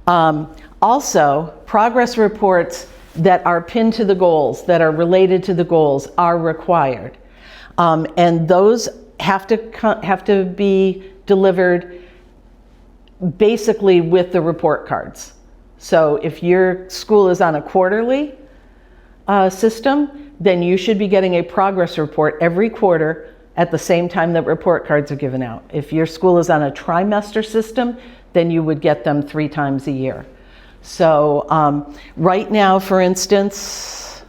Also, progress reports that are pinned to the goals, that are related to the goals, are required. And those have to be delivered basically with the report cards. So if your school is on a quarterly system, then you should be getting a progress report every quarter at the same time that report cards are given out. If your school is on a trimester system, then you would get them 3 times a year. So right now, for instance,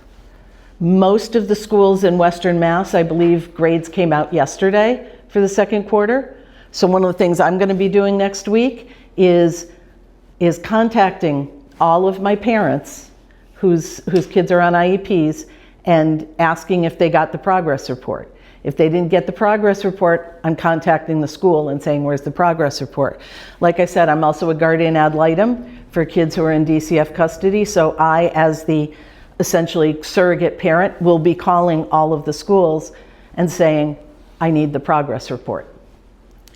most of the schools in Western Mass, I believe grades came out yesterday for the second quarter. So one of the things I'm going to be doing next week is contacting all of my parents whose kids are on IEPs and asking if they got the progress report. If they didn't get the progress report, I'm contacting the school and saying, where's the progress report? Like I said, I'm also a guardian ad litem for kids who are in DCF custody. So I, as the essentially surrogate parent, will be calling all of the schools and saying, I need the progress report.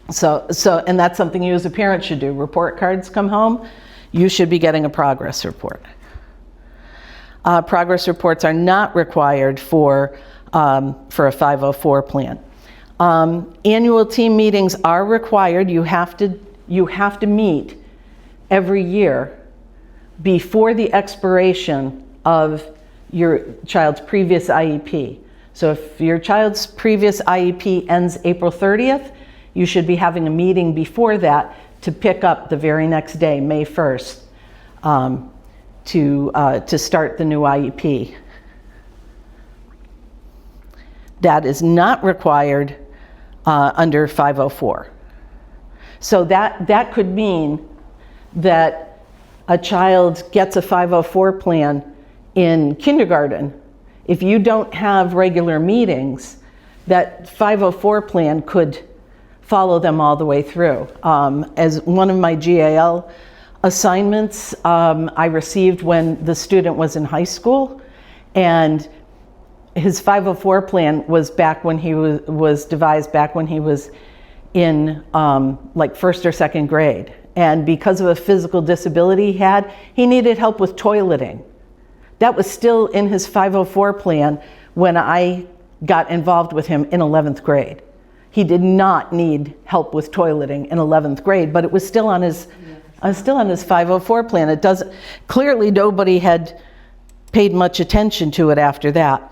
And that's something you as a parent should do. Report cards come home, you should be getting a progress report. Progress reports are not required for a 504 plan. Annual team meetings are required. You have to meet every year before the expiration of your child's previous IEP. So if your child's previous IEP ends April 30th, you should be having a meeting before that to pick up the very next day, May 1st, to start the new IEP. That is not required under 504. So that could mean that a child gets a 504 plan in kindergarten. If you don't have regular meetings, that 504 plan could follow them all the way through. As one of my GAL assignments I received when the student was in high school, and his 504 plan was back when he was devised back when he was in like first or second grade. And because of a physical disability he needed help with toileting. That was still in his 504 plan when I got involved with him in 11th grade. He did not need help with toileting in 11th grade, but it was still on his 504 plan. It doesn't, clearly nobody had paid much attention to it after that.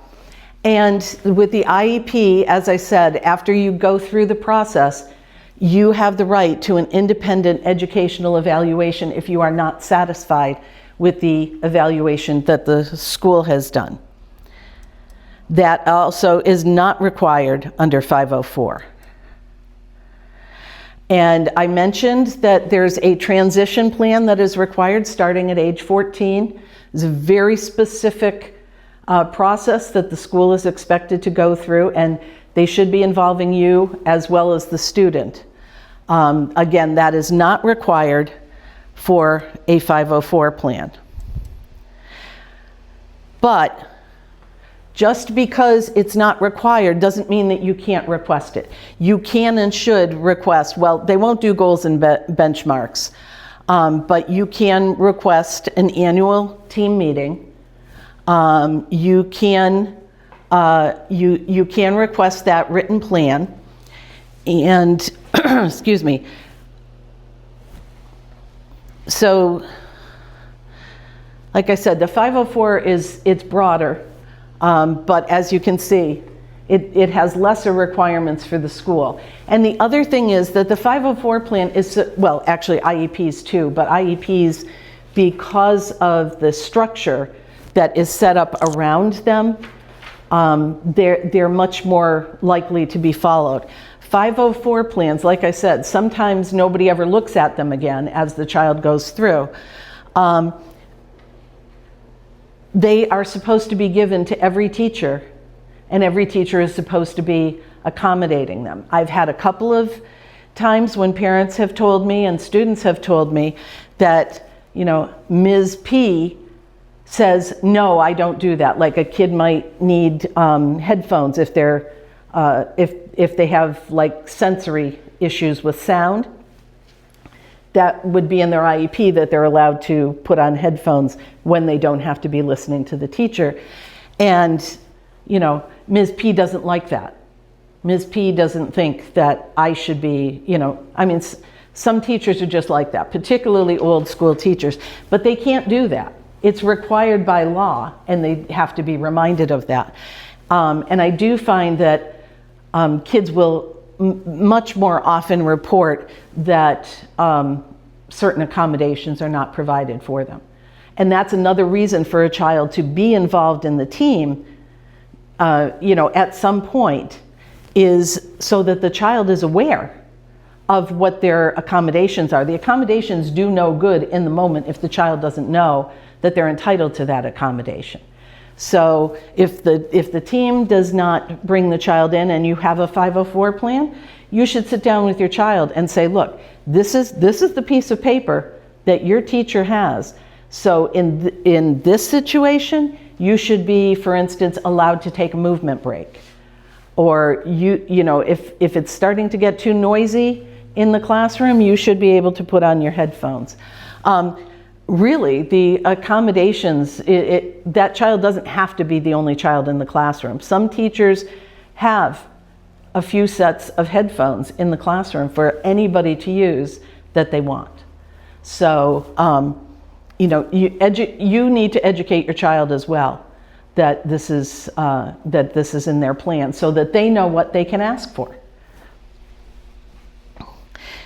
And with the IEP, as I said, after you go through the process, you have the right to an independent educational evaluation if you are not satisfied with the evaluation that the school has done. That also is not required under 504. And I mentioned that there's a transition plan that is required starting at age 14. It's a very specific process that the school is expected to go through, and they should be involving you as well as the student. Again, that is not required for a 504 plan. But just because it's not required doesn't mean that you can't request it. You can and should request, well, they won't do goals and benchmarks, but you can request an annual team meeting. You can request that written plan, and excuse me. So, like I said, the 504 it's broader. But as you can see, it has lesser requirements for the school. And the other thing is that the 504 plan is, well, actually IEPs too, but IEPs, because of the structure that is set up around them, they're much more likely to be followed. 504 plans, like I said, sometimes nobody ever looks at them again as the child goes through. They are supposed to be given to every teacher, and every teacher is supposed to be accommodating them. I've had a couple of times when parents have told me and students have told me that, you know, Ms. P says, no, I don't do that. Like a kid might need headphones if they're if they have like sensory issues with sound. That would be in their IEP, that they're allowed to put on headphones when they don't have to be listening to the teacher. And, you know, Ms. P doesn't like that. Ms. P doesn't think that I should be, you know, I mean, some teachers are just like that, particularly old school teachers, but they can't do that. It's required by law, and they have to be reminded of that. And I do find that kids will much more often report that certain accommodations are not provided for them. And that's another reason for a child to be involved in the team, you know, at some point, is so that the child is aware of what their accommodations are. The accommodations do no good in the moment if the child doesn't know that they're entitled to that accommodation. So if the team does not bring the child in and you have a 504 plan, you should sit down with your child and say, look, this is the piece of paper that your teacher has. So in this situation, you should be, for instance, allowed to take a movement break. or you know, if it's starting to get too noisy in the classroom, you should be able to put on your headphones. Really, the accommodations, that child doesn't have to be the only child in the classroom. Some teachers have a few sets of headphones in the classroom for anybody to use that they want. So, you know, you need to educate your child as well that this is in their plan, so that they know what they can ask for.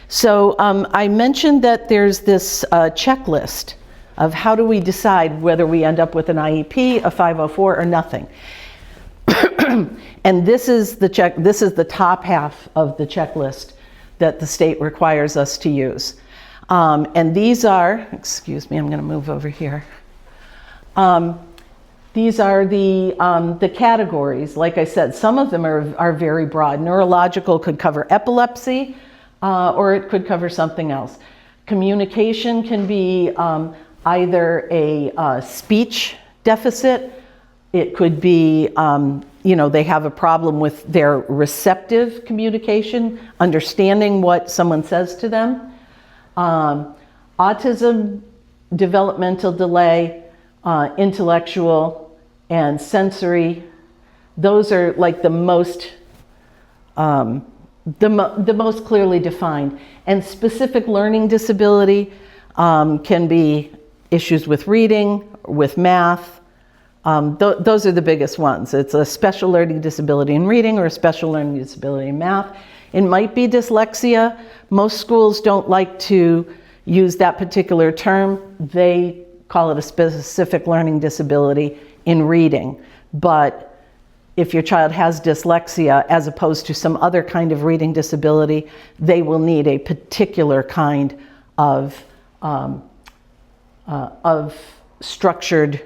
So I mentioned that there's this checklist of how do we decide whether we end up with an IEP, a 504, or nothing. And this is the top half of the checklist that the state requires us to use. And these are, excuse me, I'm going to move over here. These are the categories. Like I said, some of them are very broad. Neurological could cover epilepsy, or it could cover something else. Communication can be either a speech deficit. It could be, you know, they have a problem with their receptive communication, understanding what someone says to them. Autism, developmental delay, intellectual, and sensory. Those are like the most clearly defined. And specific learning disability can be issues with reading, with math. Those are the biggest ones. It's a special learning disability in reading or a special learning disability in math. It might be dyslexia. Most schools don't like to use that particular term. They call it a specific learning disability in reading. But if your child has dyslexia as opposed to some other kind of reading disability, they will need a particular kind of structured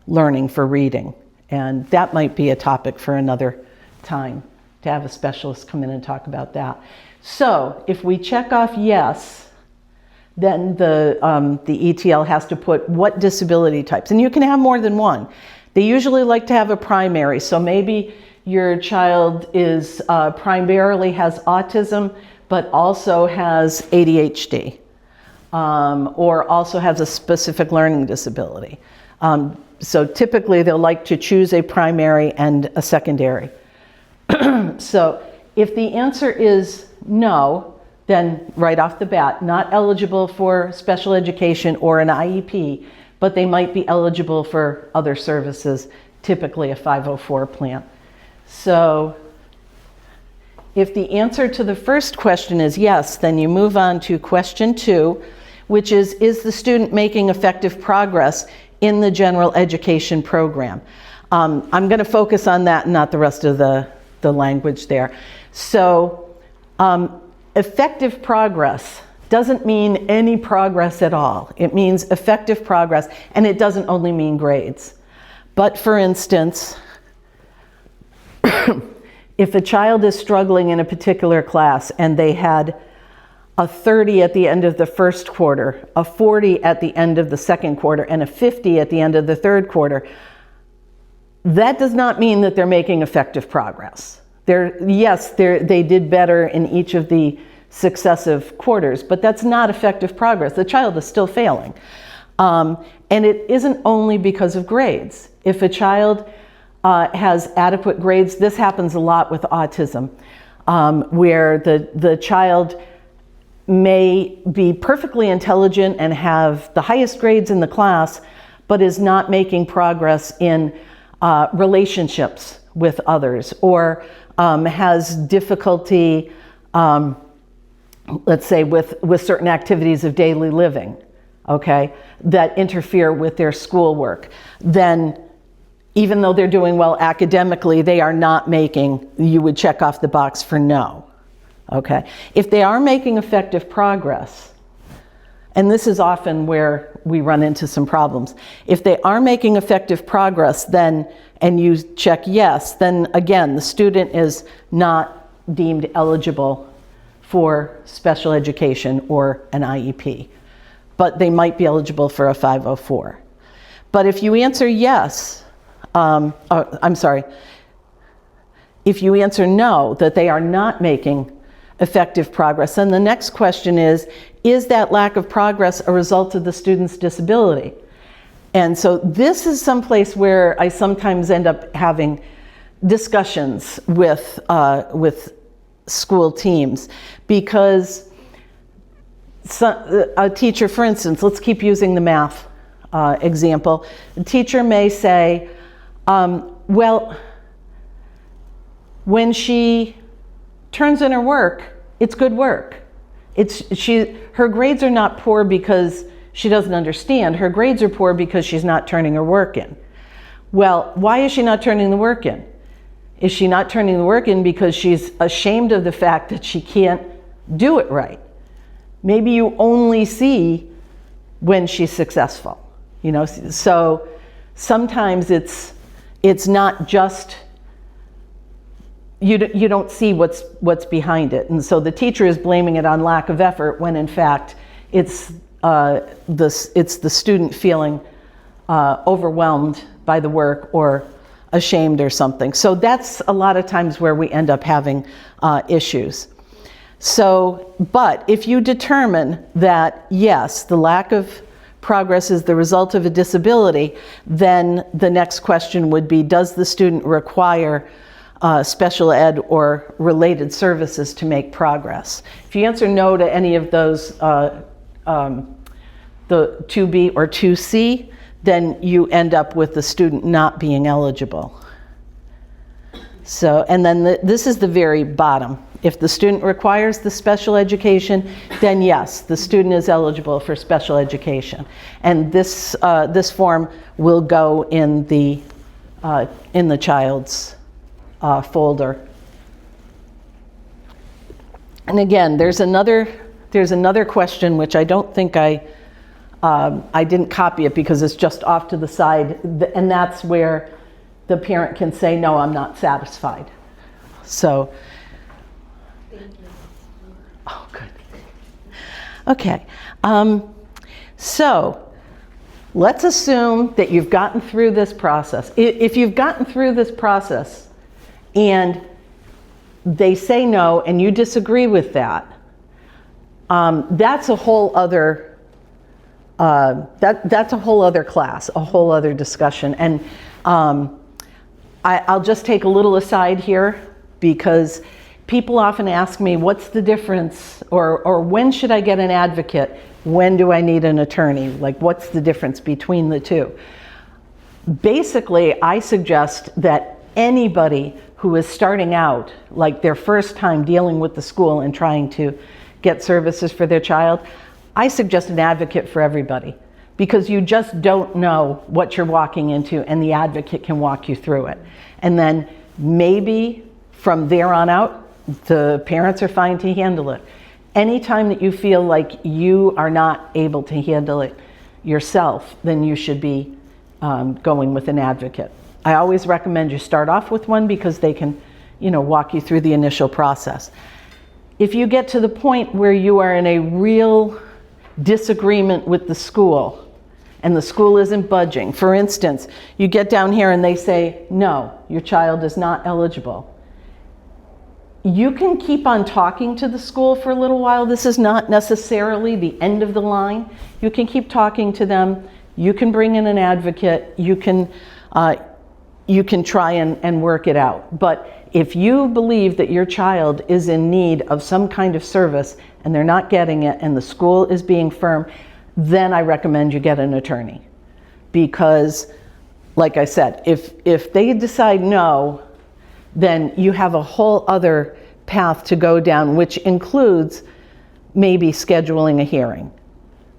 learning for reading. And that might be a topic for another time, to have a specialist come in and talk about that. So if we check off yes, then the ETL has to put what disability types. And you can have more than one. They usually like to have a primary. So maybe your child is primarily has autism, but also has ADHD, or also has a specific learning disability. So typically they'll like to choose a primary and a secondary. So if the answer is no, then right off the bat, not eligible for special education or an IEP, but they might be eligible for other services, typically a 504 plan. So if the answer to the first question is yes, then you move on to question 2, which is the student making effective progress in the general education program? I'm going to focus on that and not the rest of the language there. So effective progress doesn't mean any progress at all. It means effective progress, and it doesn't only mean grades. But for instance, if a child is struggling in a particular class and they had a 30 at the end of the first quarter, a 40 at the end of the second quarter, and a 50 at the end of the third quarter, that does not mean that they're making effective progress. They did better in each of the successive quarters, but that's not effective progress. The child is still failing. And it isn't only because of grades. If a child has adequate grades, this happens a lot with autism, where the child may be perfectly intelligent and have the highest grades in the class, but is not making progress in relationships with others, or has difficulty, let's say, with certain activities of daily living, okay, that interfere with their schoolwork. Then even though they're doing well academically, they are not making, you would check off the box for no. Okay, if they are making effective progress, and this is often where we run into some problems, if they are making effective progress, then, and you check yes, then again, the student is not deemed eligible for special education or an IEP, but they might be eligible for a 504. But if you answer yes, If you answer no, that they are not making effective progress, then the next question is that lack of progress a result of the student's disability? And so this is someplace where I sometimes end up having discussions with school teams, because a teacher, for instance, let's keep using the math example. The teacher may say, well, when she turns in her work, it's good work. Her grades are not poor because she doesn't understand. Her grades are poor because she's not turning her work in. Well, why is she not turning the work in? Is she not turning the work in because she's ashamed of the fact that she can't do it right? Maybe you only see when she's successful, So sometimes it's not just, you don't see what's behind it. And so the teacher is blaming it on lack of effort when in fact it's the student feeling overwhelmed by the work or ashamed or something. So that's a lot of times where we end up having issues. So, but if you determine that, yes, the lack of progress is the result of a disability, then the next question would be, does the student require special ed or related services to make progress? If you answer no to any of those, the 2B or 2C, then you end up with the student not being eligible. So, and then this is the very bottom. If the student requires the special education, then yes, the student is eligible for special education. And this form will go in the child's folder. And again, there's another question which I don't think I didn't copy it because it's just off to the side, and that's where the parent can say, no, I'm not satisfied. So, oh, good. Okay, so let's assume that you've gotten through this process. If you've gotten through this process and they say no and you disagree with that, that's a whole other that's a whole other class, a whole other discussion. And I'll just take a little aside here, because people often ask me, what's the difference, or when should I get an advocate? When do I need an attorney? Like, what's the difference between the two? Basically, I suggest that anybody who is starting out, like their first time dealing with the school and trying to get services for their child, I suggest an advocate for everybody, because you just don't know what you're walking into, and the advocate can walk you through it. And then maybe from there on out, the parents are fine to handle it. Anytime that you feel like you are not able to handle it yourself, then you should be going with an advocate. I always recommend you start off with one, because they can, walk you through the initial process. If you get to the point where you are in a real disagreement with the school, and the school isn't budging, for instance, you get down here and they say, no, your child is not eligible. You can keep on talking to the school for a little while. This is not necessarily the end of the line. You can keep talking to them. You can bring in an advocate. You can try and work it out. But if you believe that your child is in need of some kind of service and they're not getting it, and the school is being firm, then I recommend you get an attorney. Because, like I said, if they decide no, then you have a whole other path to go down, which includes maybe scheduling a hearing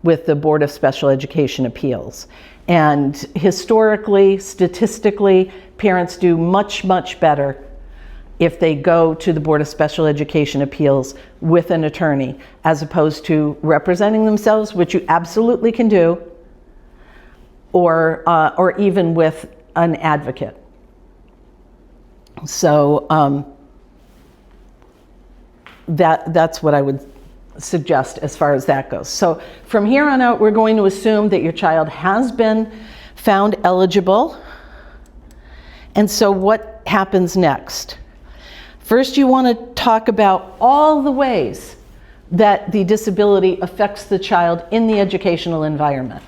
with the Board of Special Education Appeals. And historically, statistically, parents do much, much better if they go to the Board of Special Education Appeals with an attorney, as opposed to representing themselves, which you absolutely can do, or even with an advocate. So that's what I would suggest as far as that goes. So from here on out, we're going to assume that your child has been found eligible. And so what happens next? First, you want to talk about all the ways that the disability affects the child in the educational environment,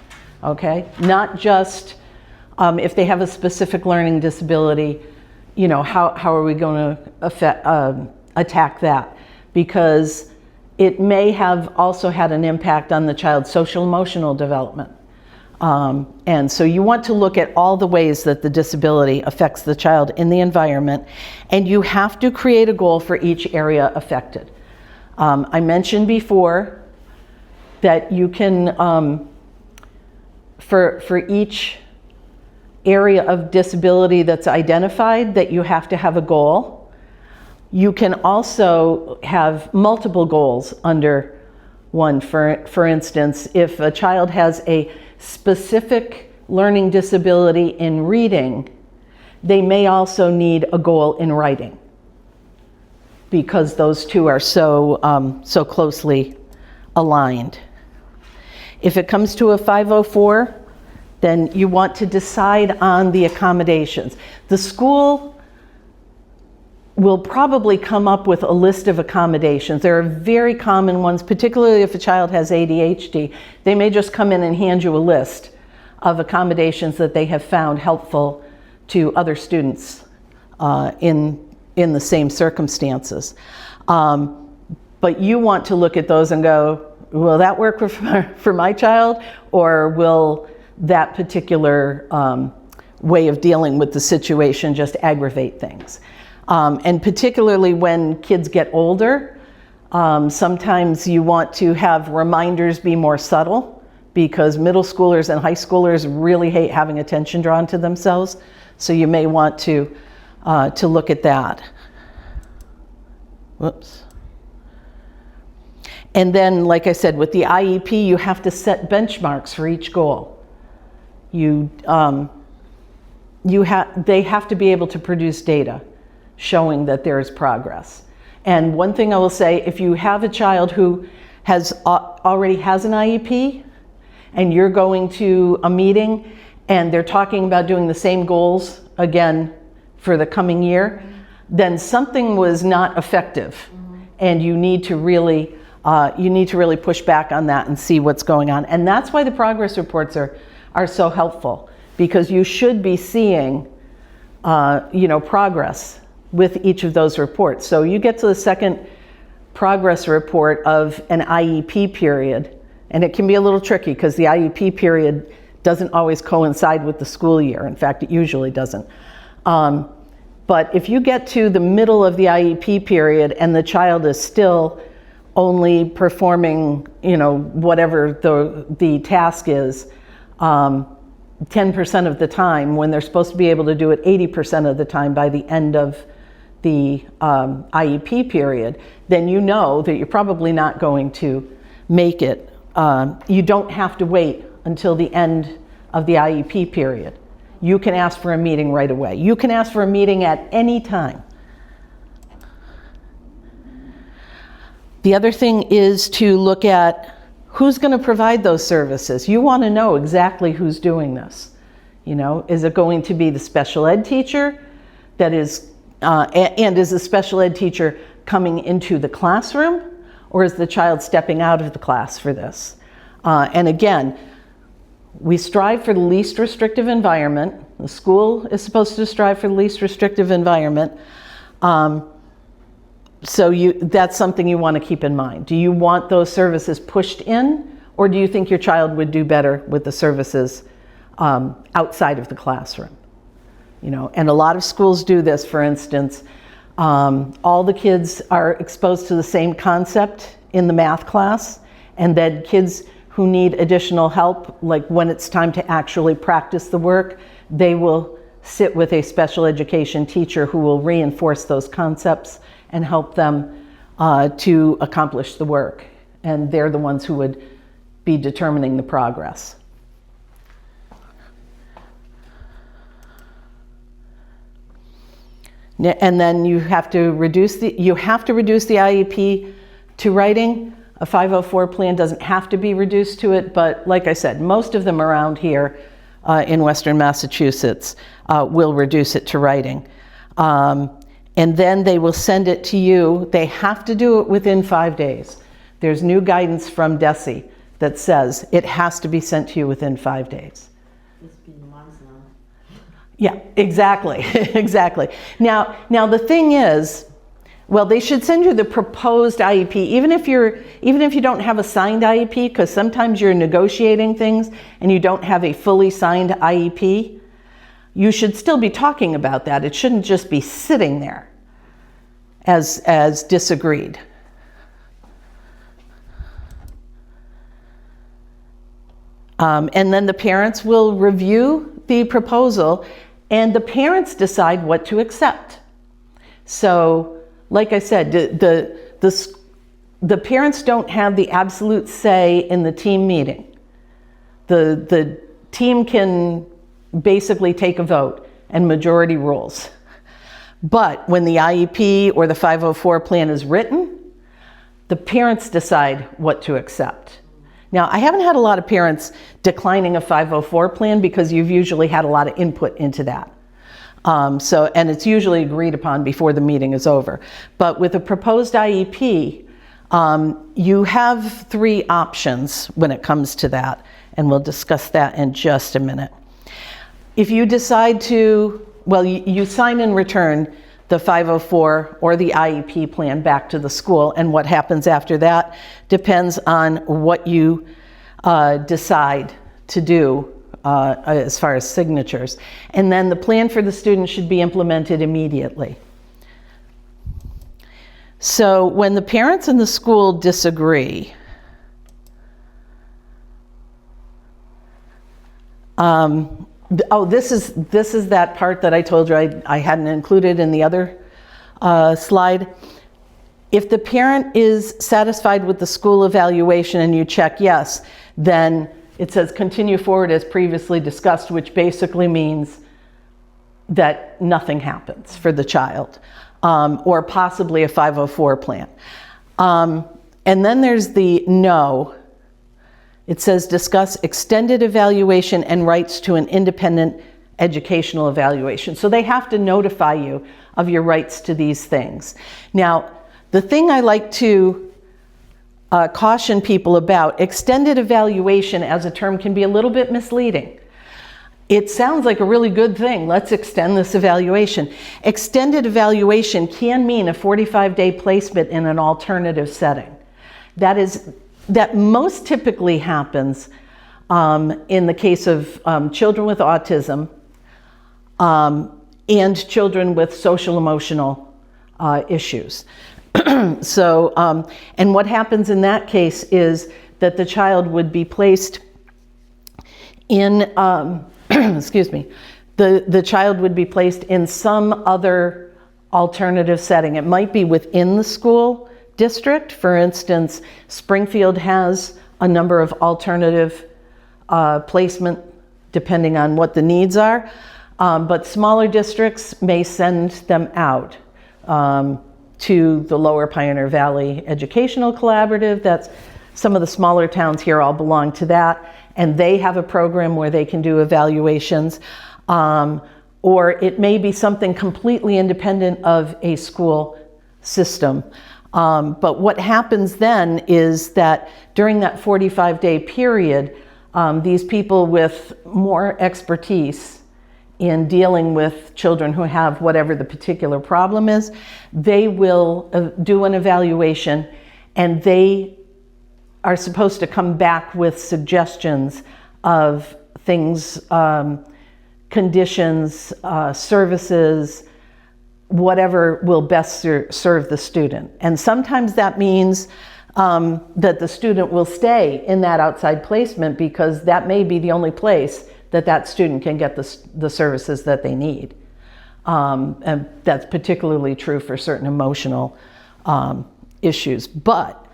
okay? Not just if they have a specific learning disability, you know, how are we going to attack that? Because it may have also had an impact on the child's social emotional development. And so you want to look at all the ways that the disability affects the child in the environment, and you have to create a goal for each area affected. I mentioned before that you can, for each area of disability that's identified, that you have to have a goal. You can also have multiple goals under one. For instance, if a child has a specific learning disability in reading, they may also need a goal in writing, because those two are so closely aligned. If it comes to a 504, then you want to decide on the accommodations. The school will probably come up with a list of accommodations. There are very common ones, particularly if a child has ADHD. They may just come in and hand you a list of accommodations that they have found helpful to other students in the same circumstances. But you want to look at those and go, will that work for my child, or will that particular way of dealing with the situation just aggravate things? And particularly when kids get older, sometimes you want to have reminders be more subtle, because middle schoolers and high schoolers really hate having attention drawn to themselves. So you may want to look at that. Whoops. And then, like I said, with the IEP, you have to set benchmarks for each goal. They have to be able to produce data showing that there is progress. And one thing I will say, if you have a child who already has an IEP, and you're going to a meeting and they're talking about doing the same goals again for the coming year, then something was not effective. And you need to really push back on that and see what's going on. And that's why the progress reports are so helpful, because you should be seeing progress with each of those reports. So you get to the second progress report of an IEP period, and it can be a little tricky because the IEP period doesn't always coincide with the school year. In fact, it usually doesn't. But if you get to the middle of the IEP period and the child is still only performing, whatever the task is, 10% of the time, when they're supposed to be able to do it 80% of the time by the end of the IEP period, then you know that you're probably not going to make it. You don't have to wait until the end of the IEP period. You can ask for a meeting right away. You can ask for a meeting at any time. The other thing is to look at who's going to provide those services. You want to know exactly who's doing this. Is it going to be the special ed teacher that is, and is the special ed teacher coming into the classroom, or is the child stepping out of the class for this? And again, we strive for the least restrictive environment. The school is supposed to strive for the least restrictive environment. So that's something you want to keep in mind. Do you want those services pushed in, or do you think your child would do better with the services outside of the classroom? And a lot of schools do this. For instance, all the kids are exposed to the same concept in the math class, and then kids who need additional help, like when it's time to actually practice the work, they will sit with a special education teacher who will reinforce those concepts and help them to accomplish the work. And they're the ones who would be determining the progress. And then you have to reduce the IEP to writing. A 504 plan doesn't have to be reduced to it, but like I said, most of them around here in Western Massachusetts will reduce it to writing. and then they will send it to you. They have to do it within 5 days. There's new guidance from DESE that says it has to be sent to you within 5 days. It's been months now. Yeah, exactly, exactly. Now the thing is, well, they should send you the proposed IEP, even if you don't have a signed IEP, because sometimes you're negotiating things and you don't have a fully signed IEP. You should still be talking about that. It shouldn't just be sitting there as disagreed. And then the parents will review the proposal, and the parents decide what to accept. So, like I said, the parents don't have the absolute say in the team meeting. The team can basically take a vote, and majority rules. But when the IEP or the 504 plan is written, the parents decide what to accept. Now, I haven't had a lot of parents declining a 504 plan because you've usually had a lot of input into that. And it's usually agreed upon before the meeting is over. But with a proposed IEP, you have 3 options when it comes to that, and we'll discuss that in just a minute. If you decide to, well, you sign and return the 504 or the IEP plan back to the school, and what happens after that depends on what you decide to do as far as signatures. And then the plan for the student should be implemented immediately. So when the parents and the school disagree, this is that part that I told you I hadn't included in the other slide. If the parent is satisfied with the school evaluation and you check yes, then it says continue forward as previously discussed, which basically means that nothing happens for the child, or possibly a 504 plan. And then there's the no. It says discuss extended evaluation and rights to an independent educational evaluation. So they have to notify you of your rights to these things. Now, the thing I like to caution people about, extended evaluation as a term can be a little bit misleading. It sounds like a really good thing. Let's extend this evaluation. Extended evaluation can mean a 45-day placement in an alternative setting. That most typically happens in the case of children with autism and children with social emotional issues. So, and what happens in that case is that the child would be placed in, excuse me, the child would be placed in some other alternative setting. It might be within the school district. For instance, Springfield has a number of alternative placement depending on what the needs are, but smaller districts may send them out to the Lower Pioneer Valley Educational Collaborative. That's some of the smaller towns here all belong to that, and they have a program where they can do evaluations. Or it may be something completely independent of a school system. But what happens then is that during that 45-day period, these people with more expertise in dealing with children who have whatever the particular problem is, they will do an evaluation, and they are supposed to come back with suggestions of things, conditions, services, whatever will best serve the student. And sometimes that means that the student will stay in that outside placement because that may be the only place that student can get the services that they need. And that's particularly true for certain emotional issues. But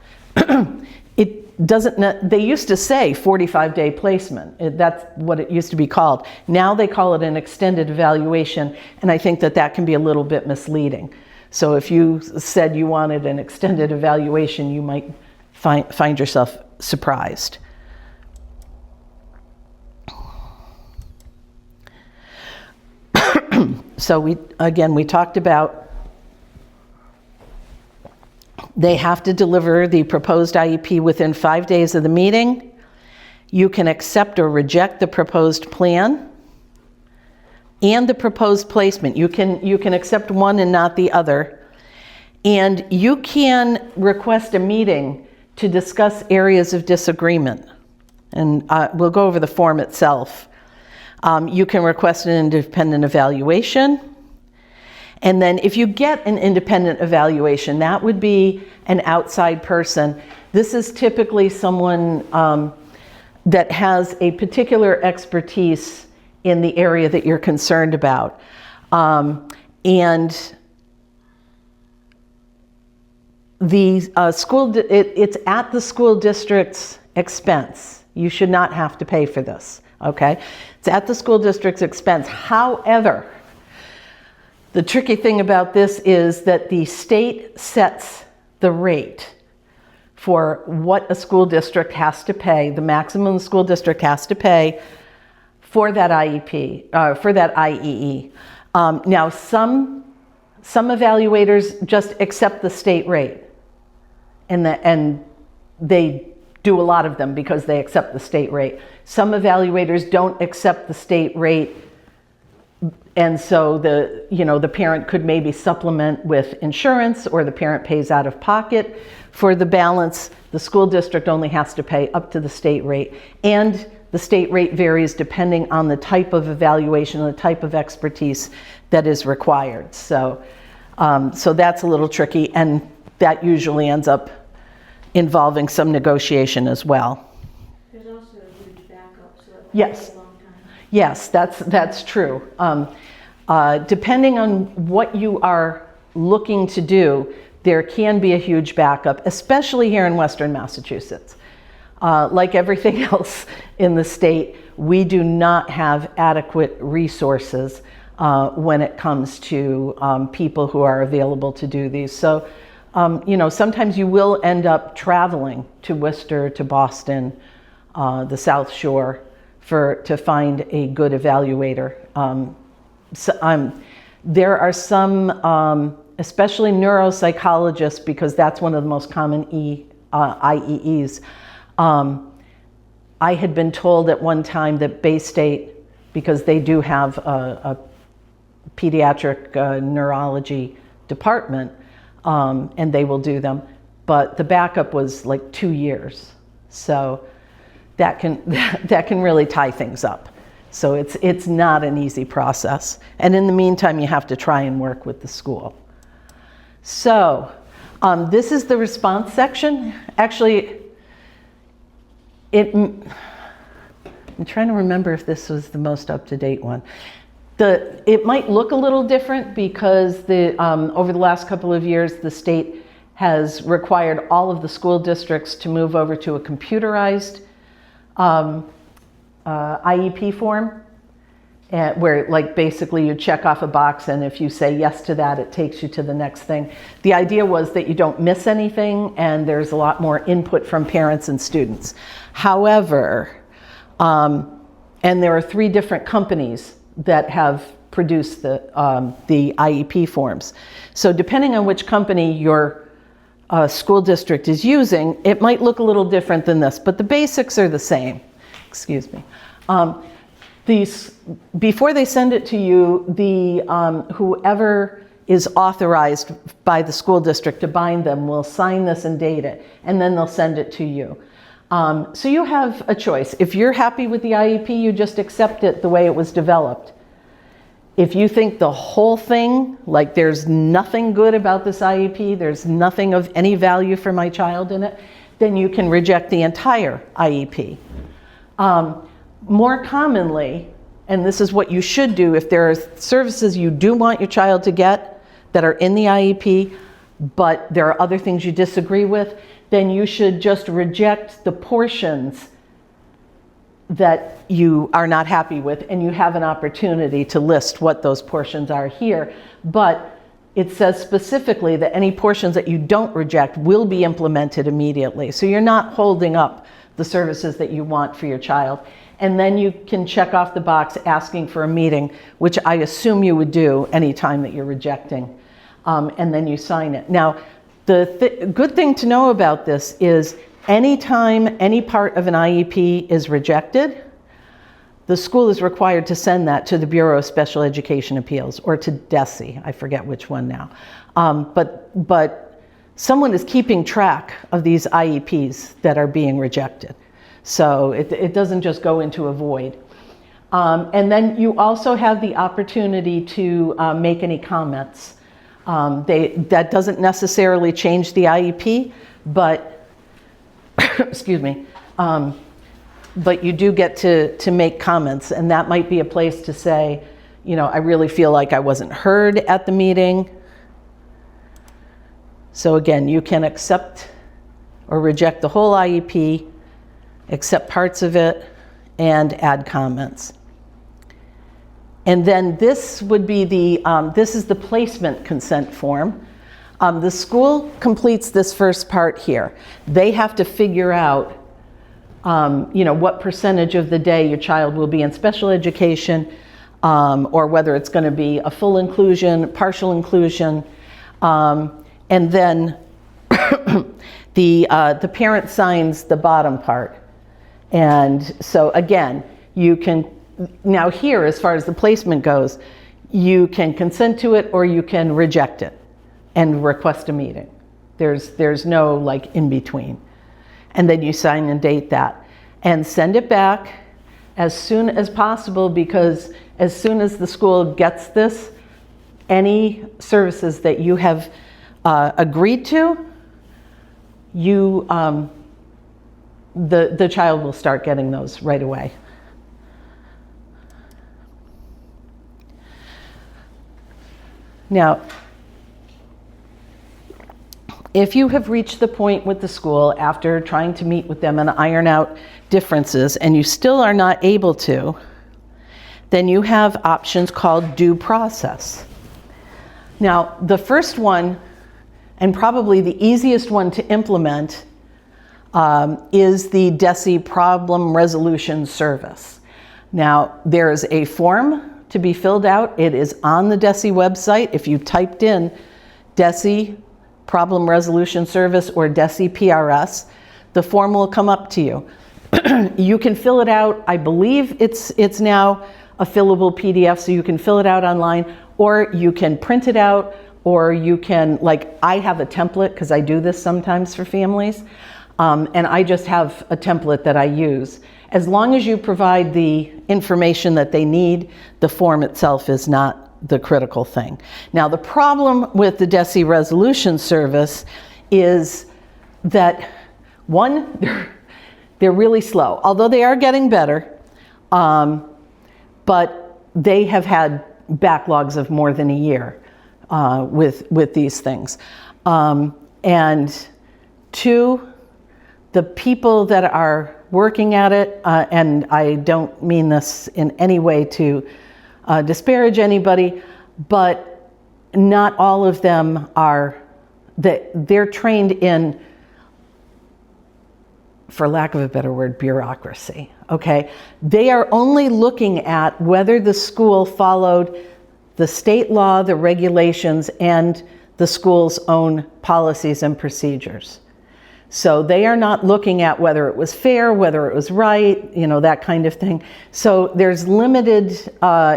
it doesn't, they used to say 45-day placement. That's what it used to be called. Now they call it an extended evaluation, and I think that can be a little bit misleading. So if you said you wanted an extended evaluation, you might find yourself surprised. So we talked about They have to deliver the proposed IEP within 5 days of the meeting. You can accept or reject the proposed plan and the proposed placement. You can accept one and not the other. And you can request a meeting to discuss areas of disagreement. And we'll go over the form itself. You can request an independent evaluation. And then if you get an independent evaluation, that would be an outside person. This is typically someone that has a particular expertise in the area that you're concerned about. And the it's at the school district's expense. You should not have to pay for this, okay? It's at the school district's expense. However, the tricky thing about this is that the state sets the rate for what a school district has to pay, the maximum the school district has to pay for that IEP, for that IEE. Now, some evaluators just accept the state rate, and they do a lot of them because they accept the state rate. Some evaluators don't accept the state rate, and so the parent could maybe supplement with insurance, or the parent pays out of pocket for the balance. The school district only has to pay up to the state rate, and the state rate varies depending on the type of evaluation and the type of expertise that is required. So that's a little tricky, and that usually ends up involving some negotiation as well. There's also a huge backup, so it Yes. takes a long time. Yes, that's true. Depending on what you are looking to do, there can be a huge backup, especially here in Western Massachusetts. Like everything else in the state, we do not have adequate resources when it comes to people who are available to do these. So, sometimes you will end up traveling to Worcester, to Boston, the South Shore, to find a good evaluator. There are some, especially neuropsychologists, because that's one of the most common IEEs. I had been told at one time that Bay State, because they do have a pediatric neurology department, and they will do them, but the backup was like 2 years. So that can really tie things up. So it's not an easy process. And in the meantime, you have to try and work with the school. So this is the response section. Actually, I'm trying to remember if this was the most up-to-date one. It might look a little different because over the last couple of years, the state has required all of the school districts to move over to a computerized IEP form, where basically you check off a box, and if you say yes to that, it takes you to the next thing. The idea was that you don't miss anything, and there's a lot more input from parents and students. However, and there are 3 different companies that have produced the IEP forms. So depending on which company your school district is using, it might look a little different than this, but the basics are the same. Excuse me. Before they send it to you, whoever is authorized by the school district to bind them will sign this and date it, and then they'll send it to you. So you have a choice. If you're happy with the IEP, you just accept it the way it was developed. If you think the whole thing, like there's nothing good about this IEP, there's nothing of any value for my child in it, then you can reject the entire IEP. More commonly, and this is what you should do if there are services you do want your child to get that are in the IEP, but there are other things you disagree with, then you should just reject the portions that you are not happy with, and you have an opportunity to list what those portions are here. But it says specifically that any portions that you don't reject will be implemented immediately. So you're not holding up the services that you want for your child. And then you can check off the box asking for a meeting, which I assume you would do anytime that you're rejecting. And then you sign it. Now, The good thing to know about this is anytime any part of an IEP is rejected, the school is required to send that to the Bureau of Special Education Appeals or to DESE, I forget which one now. But someone is keeping track of these IEPs that are being rejected. So it doesn't just go into a void. And then you also have the opportunity to make any comments. That doesn't necessarily change the IEP, but, excuse me, but you do get to make comments, and that might be a place to say, you know, I really feel like I wasn't heard at the meeting. So again, you can accept or reject the whole IEP, accept parts of it, and add comments. And then this would be this is the placement consent form. The school completes this first part here. They have to figure out, you know, what percentage of the day your child will be in special education, or whether it's going to be a full inclusion, partial inclusion, and then the parent signs the bottom part. And so again, you can, now here, as far as the placement goes, you can consent to it or you can reject it and request a meeting. There's no like in between. And then you sign and date that and send it back as soon as possible, because as soon as the school gets this, any services that you have agreed to, you the child will start getting those right away. Now, if you have reached the point with the school after trying to meet with them and iron out differences and you still are not able to, then you have options called due process. Now, the first one, and probably the easiest one to implement, is the DESE Problem Resolution Service. Now, there is a form to be filled out. It is on the DESE website. If you typed in DESE Problem Resolution Service or DESE PRS, the form will come up to you. You can fill it out. I believe it's now a fillable PDF, so you can fill it out online, or you can print it out, or you can, like, I have a template because I do this sometimes for families, and I just have a template that I use. As long as you provide the information that they need, the form itself is not the critical thing. Now, the problem with the DESE Resolution Service is that, one, they're really slow, although they are getting better, but they have had backlogs of more than a year with these things. And two, the people that are working at it, and I don't mean this in any way to disparage anybody, but not all of them are, they're trained in, for lack of a better word, bureaucracy, okay? They are only looking at whether the school followed the state law, the regulations, and the school's own policies and procedures. So they are not looking at whether it was fair, whether it was right, you know, that kind of thing. So there's limited,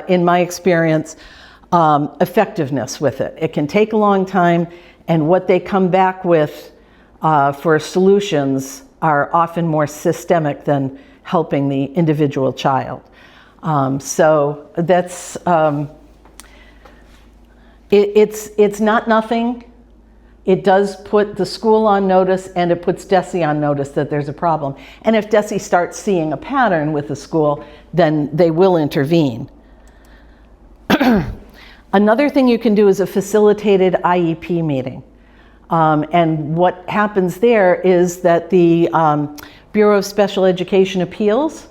in my experience, effectiveness with it. It can take a long time, and what they come back with for solutions are often more systemic than helping the individual child. So that's, it's not nothing. It does put the school on notice, and it puts DESE on notice that there's a problem. And if DESE starts seeing a pattern with the school, then they will intervene. Another thing you can do is a facilitated IEP meeting. And what happens there is that the Bureau of Special Education Appeals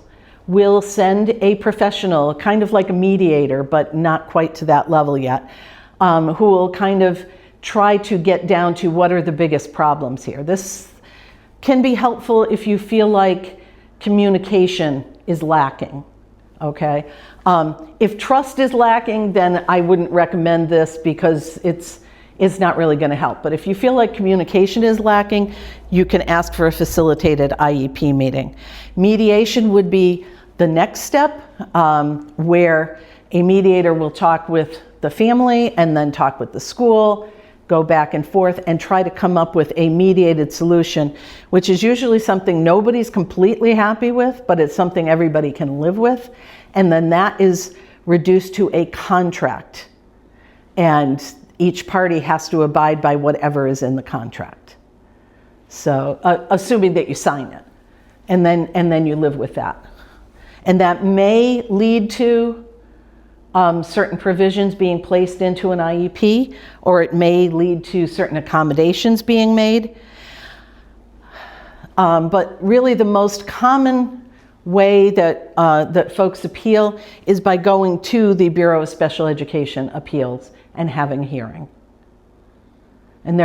will send a professional, kind of like a mediator, but not quite to that level yet, who will kind of try to get down to what are the biggest problems here. This can be helpful if you feel like communication is lacking, okay? If trust is lacking, then I wouldn't recommend this, because is not really going to help. But if you feel like communication is lacking, you can ask for a facilitated IEP meeting. Mediation would be the next step, where a mediator will talk with the family and then talk with the school, go back and forth and try to come up with a mediated solution, which is usually something nobody's completely happy with, but it's something everybody can live with. And then that is reduced to a contract. And each party has to abide by whatever is in the contract. So, assuming that you sign it. And then you live with that. And that may lead to certain provisions being placed into an IEP, or it may lead to certain accommodations being made. But really the most common way that, that folks appeal is by going to the Bureau of Special Education Appeals and having a hearing. And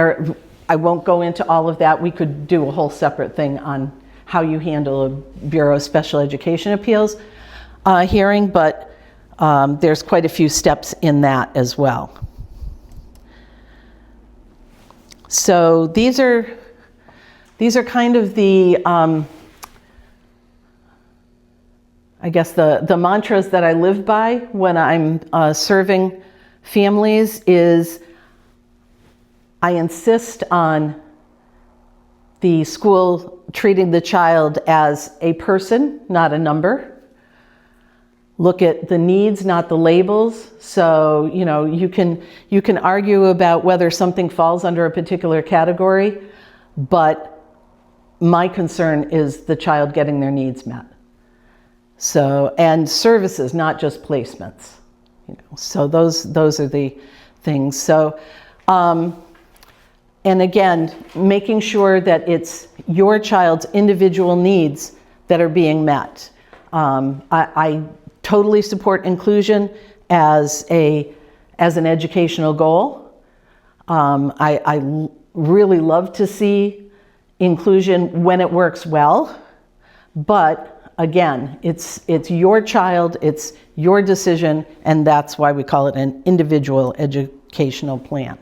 I won't go into all of that. We could do a whole separate thing on how you handle a Bureau of Special Education Appeals hearing, but there's quite a few steps in that as well. So these are kind of the, I guess the mantras that I live by when I'm serving families is I insist on the school treating the child as a person, not a number. Look at the needs, not the labels. So, you know, you can argue about whether something falls under a particular category, but my concern is the child getting their needs met. So, and services, not just placements. You know, so those are the things. So, and again, making sure that it's your child's individual needs that are being met. I totally support inclusion as an educational goal. I really love to see inclusion when it works well, but again, it's your child, it's your decision, and that's why we call it an individual educational plan.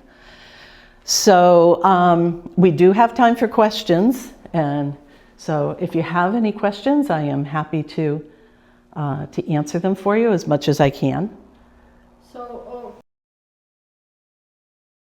So we do have time for questions, and so if you have any questions, I am happy to answer them for you as much as I can. So